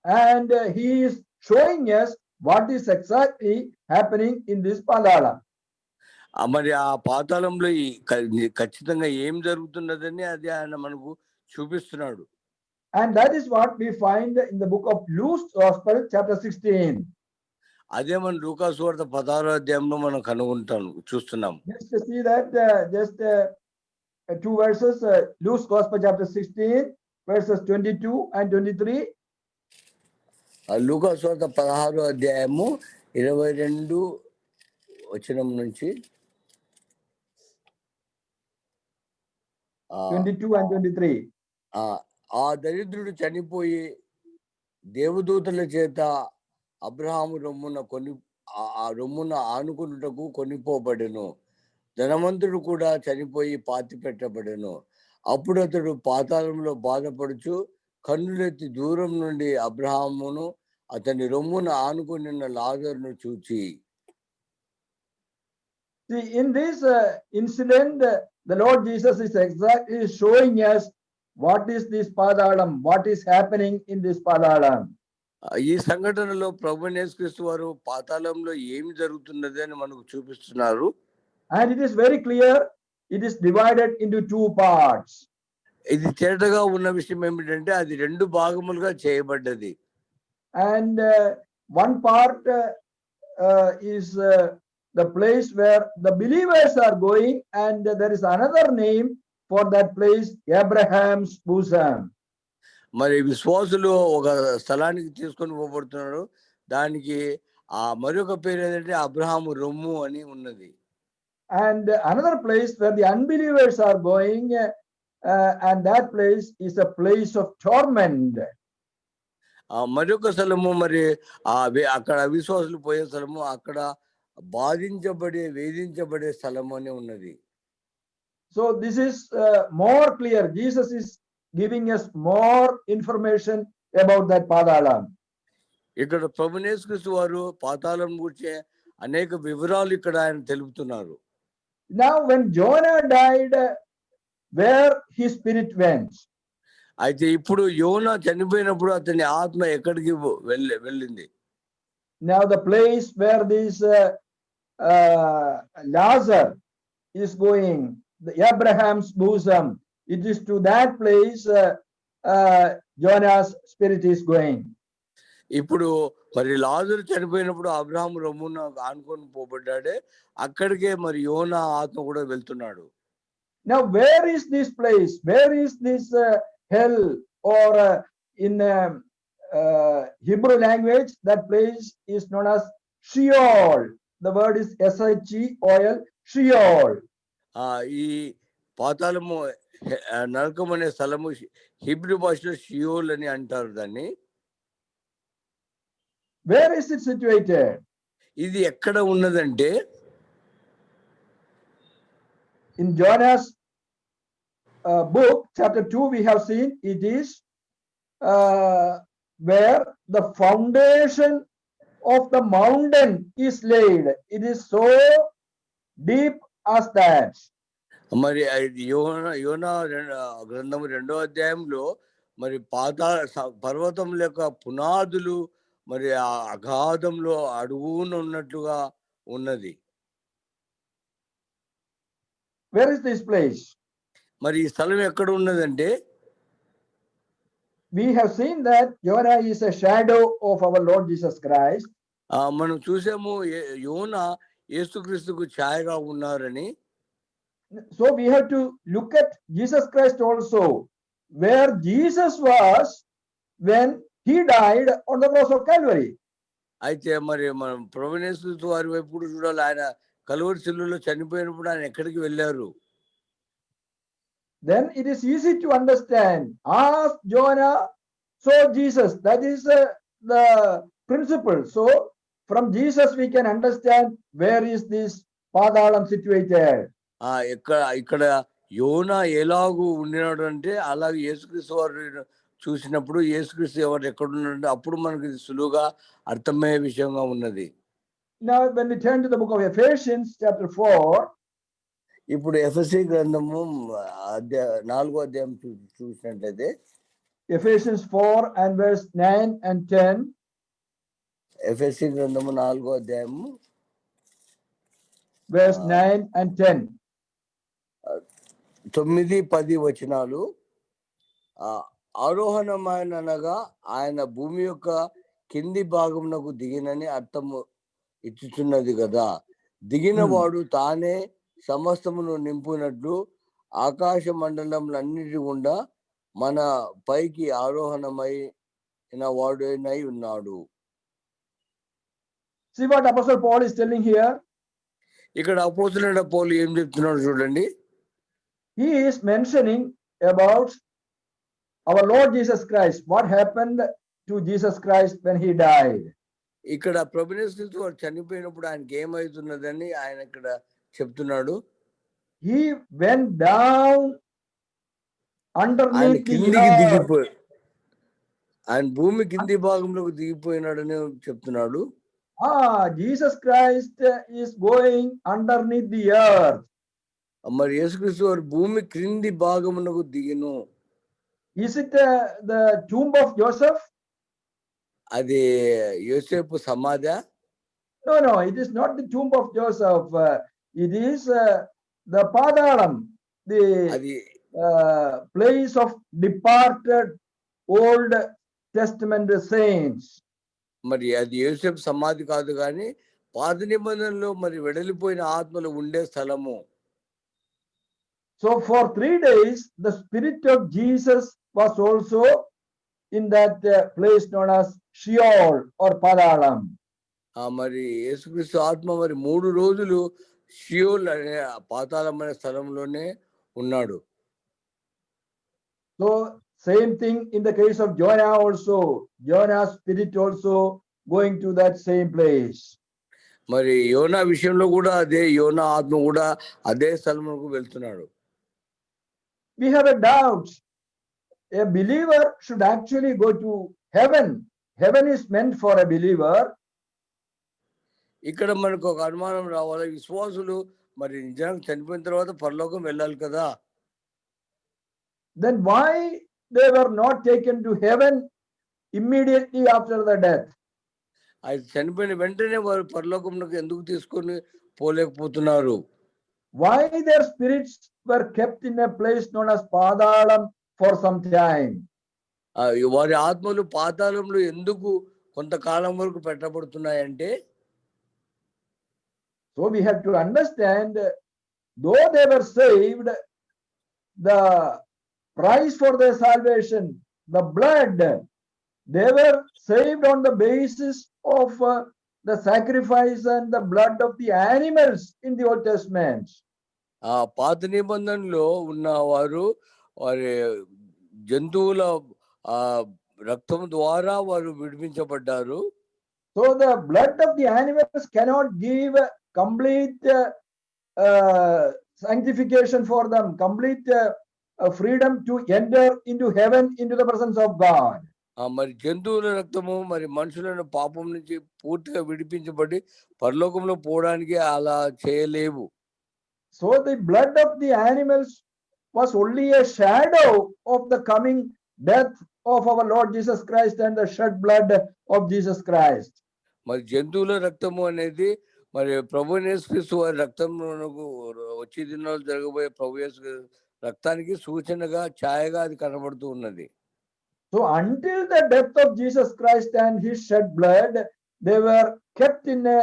And he is showing us what is exactly happening in this Padalam. మరి ఆ పాతాళంలో ఖచ్చితంగా ఏం జరుగుతున్నదని అది ఆయన మనకు చూపిస్తున్నాడు. And that is what we find in the book of Luke's Gospel, chapter 16. అదే మన లూకా సువార్త 16వ అధ్యాయంలో మనం కనుగొంటాం, చూస్తున్నాం. Just to see that, just 2 verses, Luke's Gospel, chapter 16, verses 22 and 23. లూకా సువార్త 16వ అధ్యాయము 22 వచనం నుంచి 22 and 23. ఆ దరిద్రుడు చనిపోయి దేవదూతల చేత అబ్రహాము రొమ్మున ఆనుకున్నటకు కొనిపోబడెను. ధనవంతుడు కూడా చనిపోయి పాతి పెట్టబడెను. అప్పుడు అతడు పాతాళంలో బాధపడుచు కన్నులెత్తి దూరం నుండి అబ్రహామును అతని రొమ్మున ఆనుకొని ఉన్న లాజరును చూచి. See, in this incident, the Lord Jesus is showing us what is this Padalam, what is happening in this Padalam. ఈ సంఘటనలో ప్రభువైన యేసుక్రీస్తు వారు పాతాళంలో ఏమి జరుగుతున్నది అని మనకు చూపిస్తున్నారు. And it is very clear, it is divided into two parts. ఇది తేటగా ఉన్న విషయం ఏమిటంటే అది 2 భాగములుగా చేయబడ్డది. And one part is the place where the believers are going, and there is another name for that place, Abraham's bosom. మరి విశ్వాసులు ఒక స్థలానికి తీసుకొని పోబడుతున్నారు. దానికి ఆ మరొక పేరు ఏంటంటే అబ్రహాము రొమ్ము అని ఉన్నది. And another place where the unbelievers are going, and that place is a place of torment. మరొక స్థలము మరి అక్కడ అవిశ్వాసులు పోయే స్థలము, అక్కడ బాధించబడే వేధించబడే స్థలము అని ఉన్నది. So this is more clear. Jesus is giving us more information about that Padalam. ఇక్కడ ప్రభువైన యేసుక్రీస్తు వారు పాతాళం గురించి అనేక వివరాలు ఇక్కడ ఆయన తెలుపుతున్నారు. Now when Jonah died, where his spirit went? అయితే ఇప్పుడు యోనా చనిపోయినప్పుడు అతని ఆత్మ ఎక్కడికి వెళ్ళింది? Now the place where this Lazarus is going, the Abraham's bosom, it is to that place Jonah's spirit is going. ఇప్పుడు మరి లాజరు చనిపోయినప్పుడు అబ్రహాము రొమ్మున ఆనుకొని పోబడ్డాడే, అక్కడికే మరి యోనా ఆత్మ కూడా వెళ్తున్నాడు. Now where is this place? Where is this hell, or in Hebrew language that place is known as Sheol. The word is Sheol, Sheol. ఈ పాతాళము నరకం అనే స్థలము హిబ్రూ భాషలో షియోల్ అని అంటారు దాన్ని. Where is it situated? ఇది ఎక్కడ ఉన్నదంటే in Jonah's book, chapter 2, we have seen it is where the foundation of the mountain is laid. It is so deep as that. మరి యోనా గ్రంథము 2వ అధ్యాయంలో మరి పర్వతం యొక్క పునాదులు మరి ఆ అగాధంలో అడుగున ఉన్నట్లుగా ఉన్నది. Where is this place? మరి ఈ స్థలం ఎక్కడ ఉన్నదంటే we have seen that Jonah is a shadow of our Lord Jesus Christ. మనం చూసాము యోనా యేసుక్రీస్తుకు ఛాయగా ఉన్నారని. So we have to look at Jesus Christ also, where Jesus was when he died on the cross of Calvary. అయితే మరి మనం ప్రభువైన యేసు వారి వైపు చూడాలి. ఆయన కల్వరి శిలువలో చనిపోయినప్పుడు ఆయన ఎక్కడికి వెళ్ళారు? Then it is easy to understand. As Jonah saw Jesus, that is the principle. So from Jesus we can understand where is this Padalam situated. ఇక్కడ యోనా ఎలాగూ ఉండినాడు అంటే అలాగే యేసుక్రీస్తు వారు చూసినప్పుడు యేసుక్రీస్తు ఎవరు ఎక్కడున్నాడు అప్పుడు మనకి సులువుగా అర్థమయ్యే విషయంగా ఉన్నది. Now when we turn to the book of Ephesians chapter 4, ఇప్పుడు ఎఫెసీ గ్రంథము 4వ అధ్యాయం చూసినట్లయితే Ephesians 4 and verse 9 and 10. ఎఫెసీ గ్రంథము 4వ అధ్యాయము verse 9 and 10. 9-10 వచనాలు. ఆరోహణమైనగా ఆయన భూమి యొక్క కింది భాగమునకు దిగినని అర్థము ఇచ్చుచున్నది కదా. దిగిన వాడు తానే సమస్తమును నింపునట్లు ఆకాశ మండలములన్నిటి గుండా మన పైకి ఆరోహణమైన వాడునై ఉన్నాడు. See what Apostle Paul is telling here. ఇక్కడ అపోస్తలుడైన పౌలు ఏం చెప్తున్నాడు చూడండి. He is mentioning about our Lord Jesus Christ. What happened to Jesus Christ when he died? ఇక్కడ ప్రభువైన యేసు వారు చనిపోయినప్పుడు ఆయనకి ఏమవుతున్నదని ఆయన ఇక్కడ చెప్తున్నాడు. He went down underneath the earth. ఆయన భూమి కింది భాగంలోకి దిగిపోయినాడని చెప్తున్నాడు. Jesus Christ is going underneath the earth. మరి యేసుక్రీస్తు వారు భూమి క్రింది భాగమునకు దిగిను. Is it the tomb of Joseph? అది యోసేపు సమాధా? No, it is not the tomb of Joseph. It is the Padalam, the అది place of departed Old Testament saints. మరి అది యోసేపు సమాధి కాదు కానీ పాత నిబంధనలో మరి వెడలిపోయిన ఆత్మలు ఉండే స్థలము. So for 3 days, the spirit of Jesus was also in that place known as Sheol or Padalam. మరి యేసుక్రీస్తు ఆత్మ మరి 3 రోజులు షియోల్ అనే పాతాళం అనే స్థలంలోనే ఉన్నాడు. So same thing in the case of Jonah also. Jonah's spirit also going to that same place. మరి యోనా విషయంలో కూడా అదే, యోనా ఆత్మ కూడా అదే స్థలంకు వెళ్తున్నాడు. We have a doubt. A believer should actually go to heaven. Heaven is meant for a believer. ఇక్కడ మనకు ఒక అనుమానం రావాలి, విశ్వాసులు మరి నిజంగా చనిపోయిన తర్వాత పరలోకం వెళ్ళాలి కదా. Then why they were not taken to heaven immediately after the death? అది చనిపోయిన వెంటనే వారు పరలోకంలోకి ఎందుకు తీసుకొని పోలేకపోతున్నారు? Why their spirits were kept in a place known as Padalam for some time? వారి ఆత్మలు పాతాళంలో ఎందుకు కొంతకాలం వరకు పెట్టబడుతున్నాయంటే, so we have to understand, though they were saved, the price for their salvation, the blood, they were saved on the basis of the sacrifice and the blood of the animals in the Old Testament. పాత నిబంధనలో ఉన్న వారు వారి జంతువుల రక్తం ద్వారా వారు విడిపించబడ్డారు. So the blood of the animals cannot give complete sanctification for them, complete freedom to enter into heaven, into the presence of God. మరి జంతువుల రక్తము మరి మనుషులను పాపం నుంచి పూర్తిగా విడిపించబడి పరలోకంలో పోవడానికి అలా చేయలేవు. So the blood of the animals was only a shadow of the coming death of our Lord Jesus Christ and the shed blood of Jesus Christ. మరి జంతువుల రక్తము అనేది మరి ప్రభు యేసుక్రీస్తు వారి రక్తంలోనకు వచ్చే దినాలు జరగబోయే ప్రభు యేసు రక్తానికి సూచనగా, ఛాయగా అది కనబడుతూ ఉన్నది. So until the death of Jesus Christ and his shed blood, they were kept in a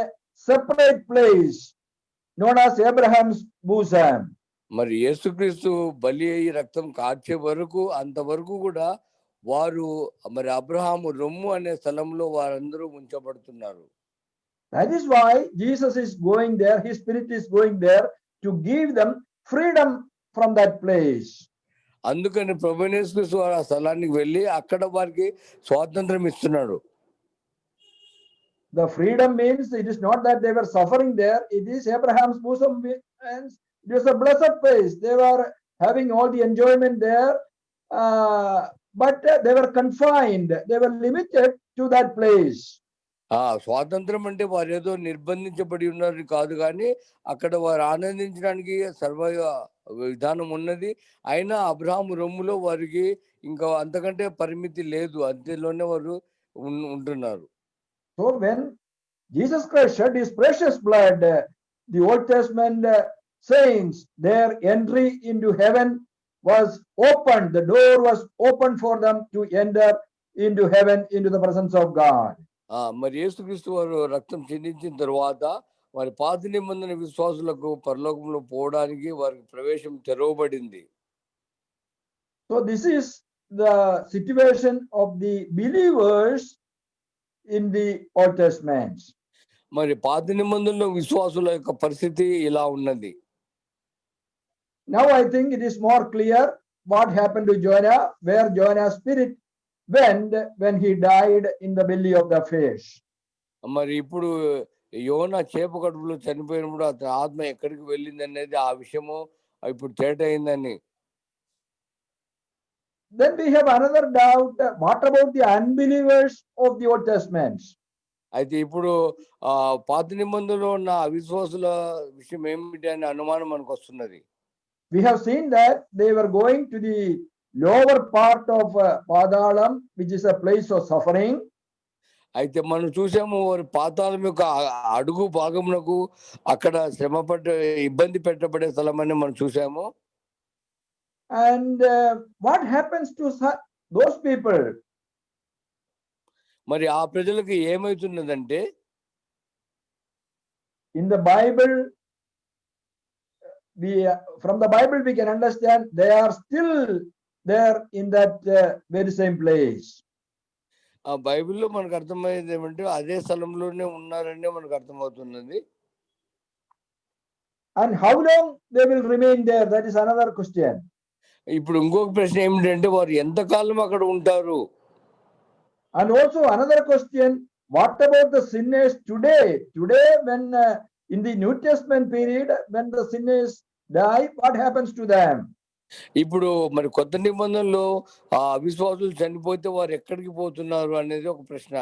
separate place known as Abraham's bosom. మరి యేసుక్రీస్తు బలి అయ్యి రక్తం కార్చే వరకు, అంతవరకు కూడా వారు మరి అబ్రహాము రొమ్ము అనే స్థలంలో వారందరూ ఉంచబడుతున్నారు. That is why Jesus is going there, his spirit is going there to give them freedom from that place. అందుకని ప్రభువైన యేసుక్రీస్తు వారు ఆ స్థలానికి వెళ్ళి అక్కడ వారికి స్వాతంత్రం ఇస్తున్నాడు. The freedom means it is not that they were suffering there, it is Abraham's bosom, and it was a blessed place. They were having all the enjoyment there, but they were confined, they were limited to that place. స్వాతంత్రం అంటే వారు ఏదో నిర్బంధించబడి ఉన్నారు కాదు, కానీ అక్కడ వారు ఆనందించడానికి సర్వ విధానం ఉన్నది. అయినా అబ్రహాము రొమ్ములో వారికి ఇంకా అంతకంటే పరిమితి లేదు, అంతలోనే వారు ఉంటున్నారు. So when Jesus Christ shed his precious blood, the Old Testament saints, their entry into heaven was opened. The door was opened for them to enter into heaven, into the presence of God. మరి యేసుక్రీస్తు వారు రక్తం చెందించిన తర్వాత వారి పాత నిబంధన విశ్వాసులకు పరలోకంలో పోవడానికి వారికి ప్రవేశం తెరవబడింది. So this is the situation of the believers in the Old Testament. మరి పాత నిబంధనలో విశ్వాసుల యొక్క పరిస్థితి ఇలా ఉన్నది. Now I think it is more clear what happened to Jonah, where Jonah's spirit went when he died in the belly of the fish. మరి ఇప్పుడు యోనా చేప కడుపులో చనిపోయినప్పుడు అతని ఆత్మ ఎక్కడికి వెళ్ళింది అనేది ఆ విషయము ఇప్పుడు తేట అయిందని. then we have another doubt. What about the unbelievers of the Old Testament? అయితే ఇప్పుడు పాత నిబంధనలో ఉన్న అవిశ్వాసుల విషయం ఏమిటి అనే అనుమానం మనకు వస్తున్నది. We have seen that they were going to the lower part of Padalam, which is a place of suffering. అయితే మనం చూసాము వారి పాతాళం యొక్క అడుగు భాగమునకు అక్కడ ఇబ్బంది పెట్టబడే స్థలం అని మనం చూసాము. And what happens to those people? మరి ఆ ప్రజలకు ఏమవుతున్నదంటే, in the Bible, from the Bible we can understand they are still there in that very same place. ఆ బైబిల్లో మనకు అర్థమయ్యేది ఏమంటే అదే స్థలంలోనే ఉన్నారని మనకు అర్థమవుతున్నది. And how long they will remain there? That is another question. ఇప్పుడు ఇంకొక ప్రశ్న ఏమిటంటే వారు ఎంతకాలం అక్కడ ఉంటారు? And also another question, what about the sinners today? Today, when in the New Testament period, when the sinners die, what happens to them? ఇప్పుడు మరి కొత్త నిబంధనలో ఆ అవిశ్వాసులు చనిపోతే వారు ఎక్కడికి పోతున్నారు అనేది ఒక ప్రశ్న.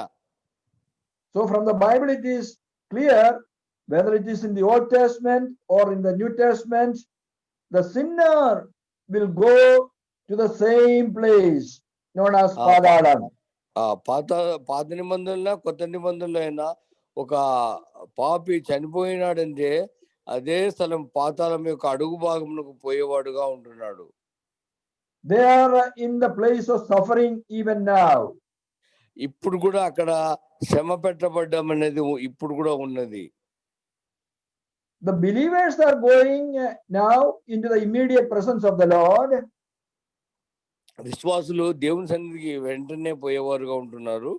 So from the Bible it is clear, whether it is in the Old Testament or in the New Testament, the sinner will go to the same place known as Padalam. పాత నిబంధనలో కొత్త నిబంధనలో అయినా ఒక పాపి చనిపోయినాడంటే అదే స్థలం పాతాళం యొక్క అడుగు భాగమునకు పోయేవాడుగా ఉంటున్నాడు. They are in the place of suffering even now. ఇప్పుడు కూడా అక్కడ శ్రమ పెట్టబడ్డం అనేది ఇప్పుడు కూడా ఉన్నది. The believers are going now into the immediate presence of the Lord. విశ్వాసులు దేవుని సన్నిధికి వెంటనే పోయేవారుగా ఉంటున్నారు.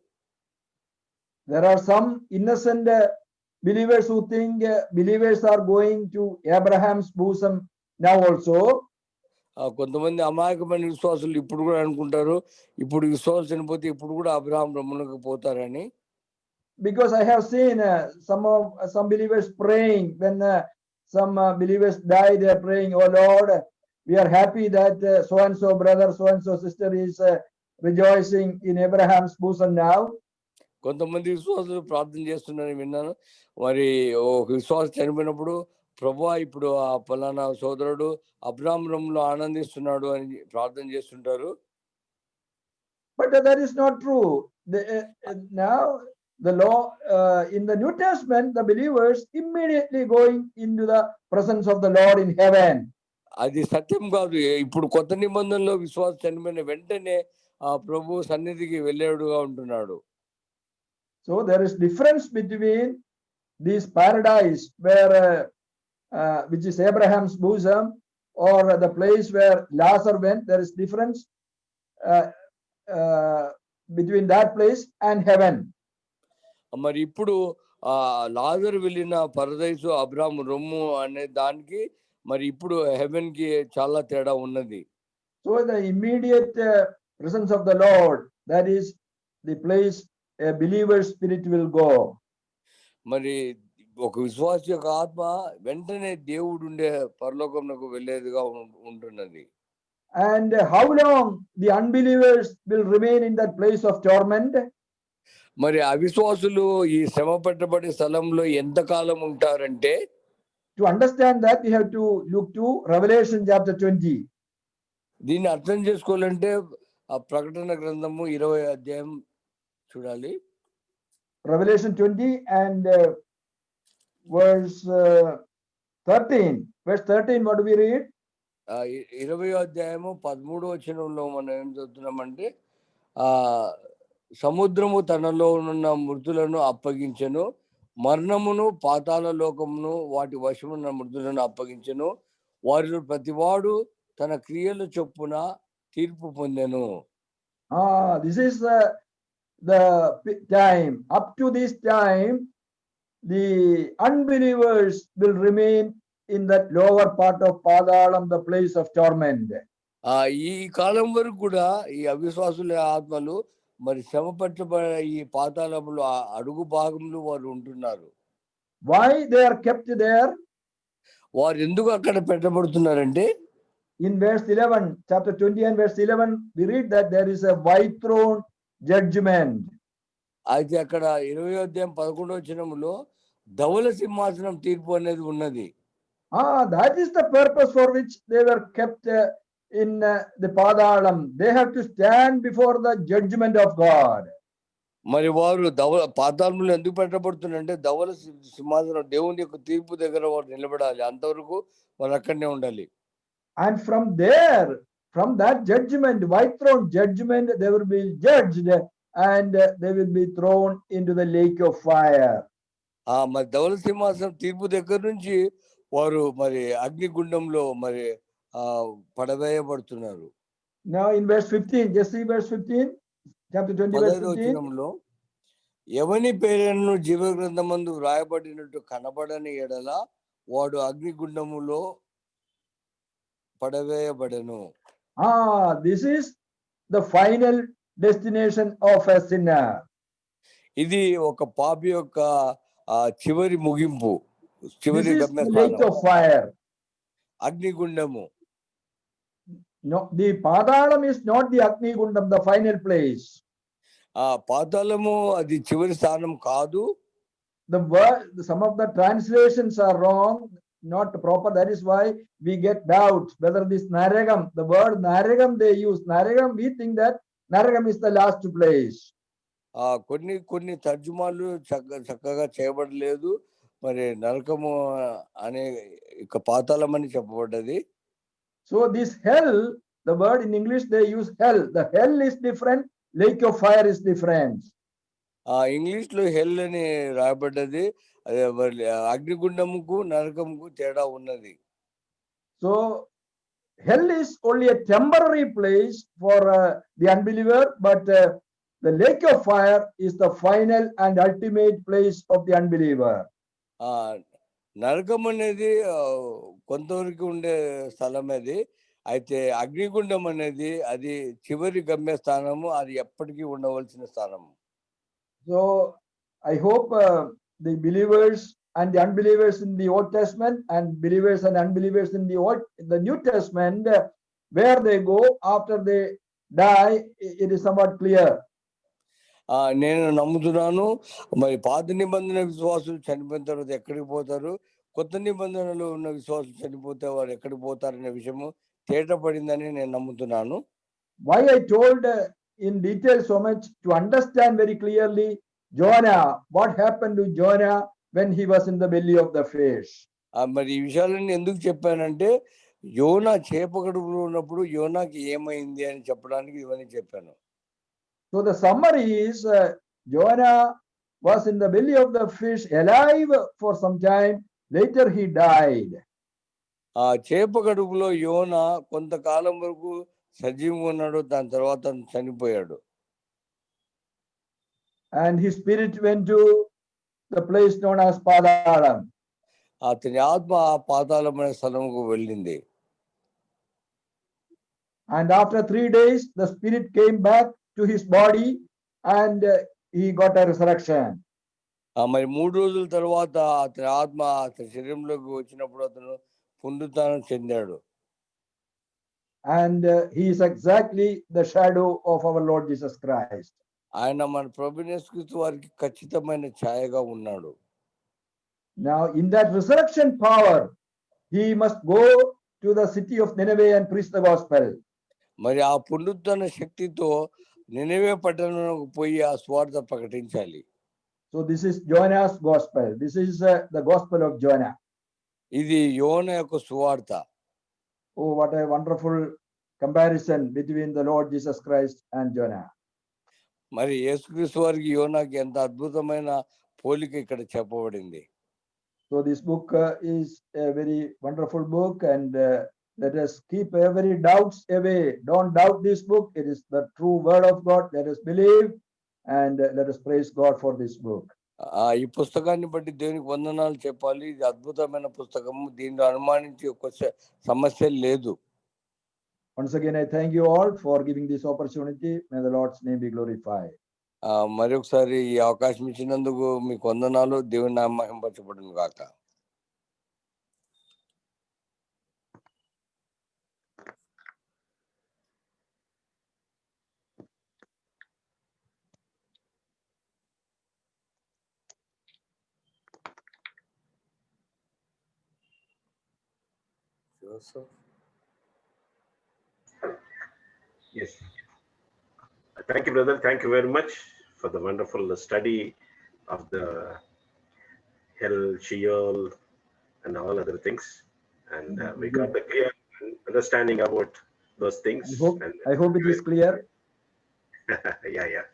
There are some innocent believers who think believers are going to Abraham's bosom now also. కొంతమంది అమాయకమైన విశ్వాసులు ఇప్పుడు కూడా అనుకుంటారు ఇప్పుడు విశ్వాసులు చనిపోతే ఇప్పుడు కూడా అబ్రహాం రొమ్మునకు పోతారని. Because I have seen some believers praying when some believers die, they are praying, "Oh Lord, we are happy that so and so brother, so and so sister is rejoicing in Abraham's bosom now." కొంతమంది విశ్వాసులు ప్రార్థన చేస్తున్నారని విన్నాను. మరి ఒక విశ్వాసం చనిపోయినప్పుడు ప్రభువా ఇప్పుడు ఆ ఫలానా సోదరుడు అబ్రహాం రొమ్ములో ఆనందిస్తున్నాడు అని ప్రార్థన చేస్తుంటారు. But that is not true. Now the law in the New Testament, the believers immediately going into the presence of the Lord in heaven. అది సత్యం కాదు. ఇప్పుడు కొత్త నిబంధనలో విశ్వాసం చనిపోయిన వెంటనే ఆ ప్రభు సన్నిధికి వెళ్ళేడుగా ఉంటున్నాడు. So there is difference between this paradise where which is Abraham's bosom or the place where Lazarus went. There is difference between that place and heaven. మరి ఇప్పుడు లాజరు వెళ్ళిన పరదైసు అబ్రహాం రొమ్ము అనే దానికి మరి ఇప్పుడు హెవెన్ కి చాలా తేడా ఉన్నది. So the immediate presence of the Lord, that is the place a believer's spirit will go. మరి ఒక విశ్వాస యొక్క ఆత్మ వెంటనే దేవుడు ఉండే పరలోకంకు వెళ్ళేదిగా ఉంటున్నది. And how long the unbelievers will remain in that place of torment? మరి అవిశ్వాసులు ఈ శ్రమ పెట్టబడే స్థలంలో ఎంతకాలం ఉంటారంటే, to understand that we have to look to Revelation chapter 20. దీన్ని అర్థం చేసుకోవాలంటే ఆ ప్రకటన గ్రంథము 20వ అధ్యాయం చూడాలి. Revelation 20 and verse 13. Verse 13, what do we read? 20వ అధ్యాయము 13వ వచనంలో మనం ఏం చదువుతున్నామంటే, సముద్రము తనలో ఉన్న మృతులను అప్పగించెను, మరణమును పాతాళ లోకమును వాటి వశమున్న మృతులను అప్పగించెను, వారిలో ప్రతివాడు తన క్రియల చొప్పున తీర్పు పొందెను. This is the time. Up to this time, the unbelievers will remain in that lower part of Padalam, the place of torment. ఈ కాలం వరకు కూడా ఈ అవిశ్వాసుల ఆత్మలు మరి శ్రమ పట్టబడే ఈ పాతాళములో అడుగు భాగంలో వారు ఉంటున్నారు. Why they are kept there? వారు ఎందుకు అక్కడ పెట్టబడుతున్నారంటే, in verse 11, chapter 20 and verse 11, we read that there is a white throne judgment. అయితే అక్కడ 20వ అధ్యాయం 11వ వచనములో ధవల సింహాసనం తీర్పు అనేది ఉన్నది. That is the purpose for which they were kept in the Padalam. They have to stand before the judgment of God. మరి వారు పాతాళంలో ఎందుకు పెట్టబడుతున్నారంటే ధవల సింహాసనం దేవుని యొక్క తీర్పు దగ్గర వారు నిలబడాలి. అంతవరకు వారు అక్కడనే ఉండాలి. And from there, from that judgment, white throne judgment, they will be judged and they will be thrown into the lake of fire. మరి ధవల సింహాసనం తీర్పు దగ్గర నుంచి వారు మరి అగ్నిగుండంలో మరి పడవేయబడుతున్నారు. Now in verse 15, just see verse 15, chapter 20 verse 15. ఎవని పేరును జీవ గ్రంథమందు వ్రాయబడినట్టు కనబడని ఎడల వాడు అగ్నిగుండములో పడవేయబడెను. This is the final destination of a sinner. ఇది ఒక పాపి యొక్క చివరి ముగింపు, చివరి lake of fire. అగ్నిగుండము. No, the Padalam is not the Agnigundam, the final place. పాతాళము అది చివరి స్థానం కాదు. The word, some of the translations are wrong, not proper. That is why we get doubts whether this Naragam, the word Naragam they use. Naragam, we think that Naragam is the last place. కొన్ని తర్జుమాలు చక్కగా చేయబడలేదు. మరి నరకము అనే పాతాళం అని చెప్పబడ్డది. So this hell, the word in English they use hell. The hell is different, lake of fire is different. English లో హెల్ అని రాయబడ్డది. అగ్నిగుండముకు నరకముకు తేడా ఉన్నది. So hell is only a temporary place for the unbeliever, but the lake of fire is the final and ultimate place of the unbeliever. నరకం అనేది కొంతవరకు ఉండే స్థలం అది. అయితే అగ్నిగుండం అనేది అది చివరి గమ్య స్థానము, అది ఎప్పటికీ ఉండవలసిన స్థానము. So I hope the believers and the unbelievers in the Old Testament and believers and unbelievers in the New Testament, where they go after they die, it is somewhat clear. నేను నమ్ముతున్నాను మరి పాత నిబంధన విశ్వాసులు చనిపోయిన తర్వాత ఎక్కడికి పోతారు, కొత్త నిబంధనలో ఉన్న విశ్వాసులు చనిపోతే వారు ఎక్కడికి పోతారనే విషయము తేటపడిందని నేను నమ్ముతున్నాను. Why I told in detail so much to understand very clearly Jonah, what happened to Jonah when he was in the belly of the fish. మరి ఈ విషయాలన్నీ ఎందుకు చెప్పానంటే యోనా చేప కడుపులో ఉన్నప్పుడు యోనాకి ఏమైంది అని చెప్పడానికి ఇవన్నీ చెప్పాను. So the summary is Jonah was in the belly of the fish alive for some time, later he died. చేప కడుపులో యోనా కొంతకాలం వరకు సజీవంగా ఉన్నాడు, దాని తర్వాత చనిపోయాడు. And his spirit went to the place known as Padalam. అతని ఆత్మ పాతాళం అనే స్థలంకు వెళ్ళింది. And after 3 days the spirit came back to his body and he got a resurrection. మరి 3 రోజుల తర్వాత అతని ఆత్మ అతని శరీరంలోకి వచ్చినప్పుడు అతను పునరుత్థానం చెందాడు. And he is exactly the shadow of our Lord Jesus Christ. ఆయన మన ప్రభువైన యేసుక్రీస్తు వారికి ఖచ్చితమైన ఛాయగా ఉన్నాడు. Now in that resurrection power he must go to the city of Nineveh and preach the gospel. మరి ఆ పునరుత్థాన శక్తితో నినెవే పట్టణంలోకి పోయి ఆ సువార్త ప్రకటించాలి. So this is Jonah's gospel. This is the gospel of Jonah. ఇది యోనా యొక్క సువార్త. Oh, what a wonderful comparison between the Lord Jesus Christ and Jonah. మరి యేసుక్రీస్తు వారికి యోనాకి ఎంత అద్భుతమైన పోలిక ఇక్కడ చెప్పబడింది. So this book is a very wonderful book, and let us keep every doubts away. Don't doubt this book. It is the true word of God. Let us believe and let us praise God for this book. ఈ పుస్తకాన్ని బట్టి దేవునికి వందనాలు చెప్పాలి. ఇది అద్భుతమైన పుస్తకము, దీనిలో అనుమానించే ఒక సమస్య లేదు. Once again I thank you all for giving this opportunity. May the Lord's name be glorified. మరొకసారి ఈ అవకాశం ఇచ్చినందుకు మీకు వందనాలు. దేవుని నామం మహిమపరచబడును గాక. Joseph. Yes. Thank you, brother. Thank you very much for the wonderful study of the hell, Sheol, and all other things. And we got the clear understanding about those things. I hope it is clear. Yeah.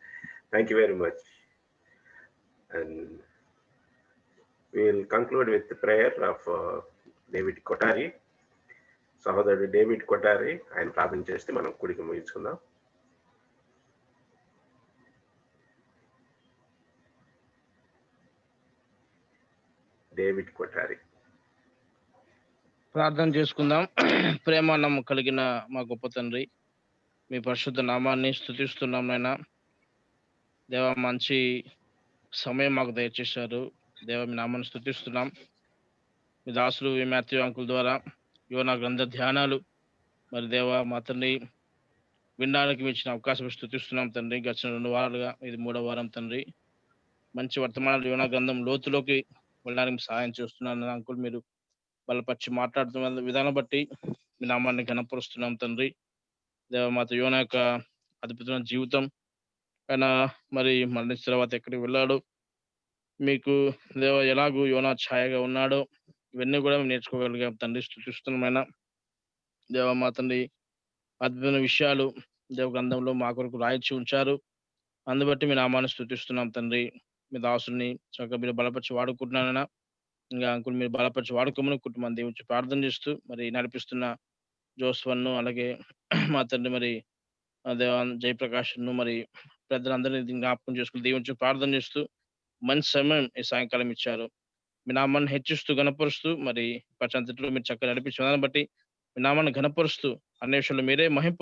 Thank you very much. And we'll conclude with the prayer of David Kotari. సహోదరుడు డేవిడ్ కొటారి ఆయన ప్రార్థన చేస్తే మనం కుడికి ముగించుకుందాం. డేవిడ్ కొటారి ప్రార్థన చేసుకుందాం. ప్రేమ నమ్ము కలిగిన మా గొప్ప తండ్రి, మీ పరిశుద్ధ నామాన్ని స్తుతిస్తున్నాం నాయన. దేవ, మంచి సమయం మాకు దయచేశారు. దేవ, మీ నామాన్ని స్తుతిస్తున్నాం. మీ దాసులు ఈ మాథ్యూ అంకుల్ ద్వారా యోనా గ్రంథ ధ్యానాలు మరి దేవ మా తండ్రి వినడానికి మీ ఇచ్చిన అవకాశం స్తుతిస్తున్నాం తండ్రి. గడిచిన 2 వారాలుగా ఇది 3వ వారం తండ్రి. మంచి వర్తమానాలు యోనా గ్రంథం లోతులోకి వెళ్ళడానికి సహాయం చేస్తున్నాను అంకుల్. మీరు బలపరిచి మాట్లాడుతున్న విధానం బట్టి మీ నామాన్ని ఘనపరుస్తున్నాం తండ్రి. దేవ, మాత యోనా యొక్క అద్భుతమైన జీవితం, ఆయన మరి మరణించిన తర్వాత ఎక్కడికి వెళ్ళాడు, మీకు దేవ ఎలాగూ యోనా ఛాయగా ఉన్నాడో ఇవన్నీ కూడా మేము నేర్చుకోగలిగాం తండ్రి. స్తుతిస్తున్నామైన దేవ మా తండ్రి అద్భుతమైన విషయాలు దేవ గ్రంథంలో మా కొరకు రాయించి ఉంచారు. అందుబట్టి మీ నామాన్ని స్తుతిస్తున్నాం తండ్రి. మీ దాసుని చక్కగా మీరు బలపరిచి వాడుకుంటున్నానైనా ఇంకా అంకుల్ మీరు బలపరిచి వాడుకోమని కుటుంబాన్ని దీవించి ప్రార్థన చేస్తూ మరి నడిపిస్తున్న జోస్వన్ను అలాగే మా తండ్రి మరి దేవ జయప్రకాష్ను మరి పెద్దలందరినీ జ్ఞాపకం చేసుకుని దీవించి ప్రార్థన చేస్తూ మంచి సమయం ఈ సాయంకాలం ఇచ్చారు. మీ నామాన్ని హెచ్చిస్తూ గణపరుస్తూ మరి ప్రపంచంలో మీరు చక్కగా నడిపించిన దాన్ని బట్టి మీ నామాన్ని ఘనపరుస్తూ అన్ని విషయాల్లో మీరే మహింప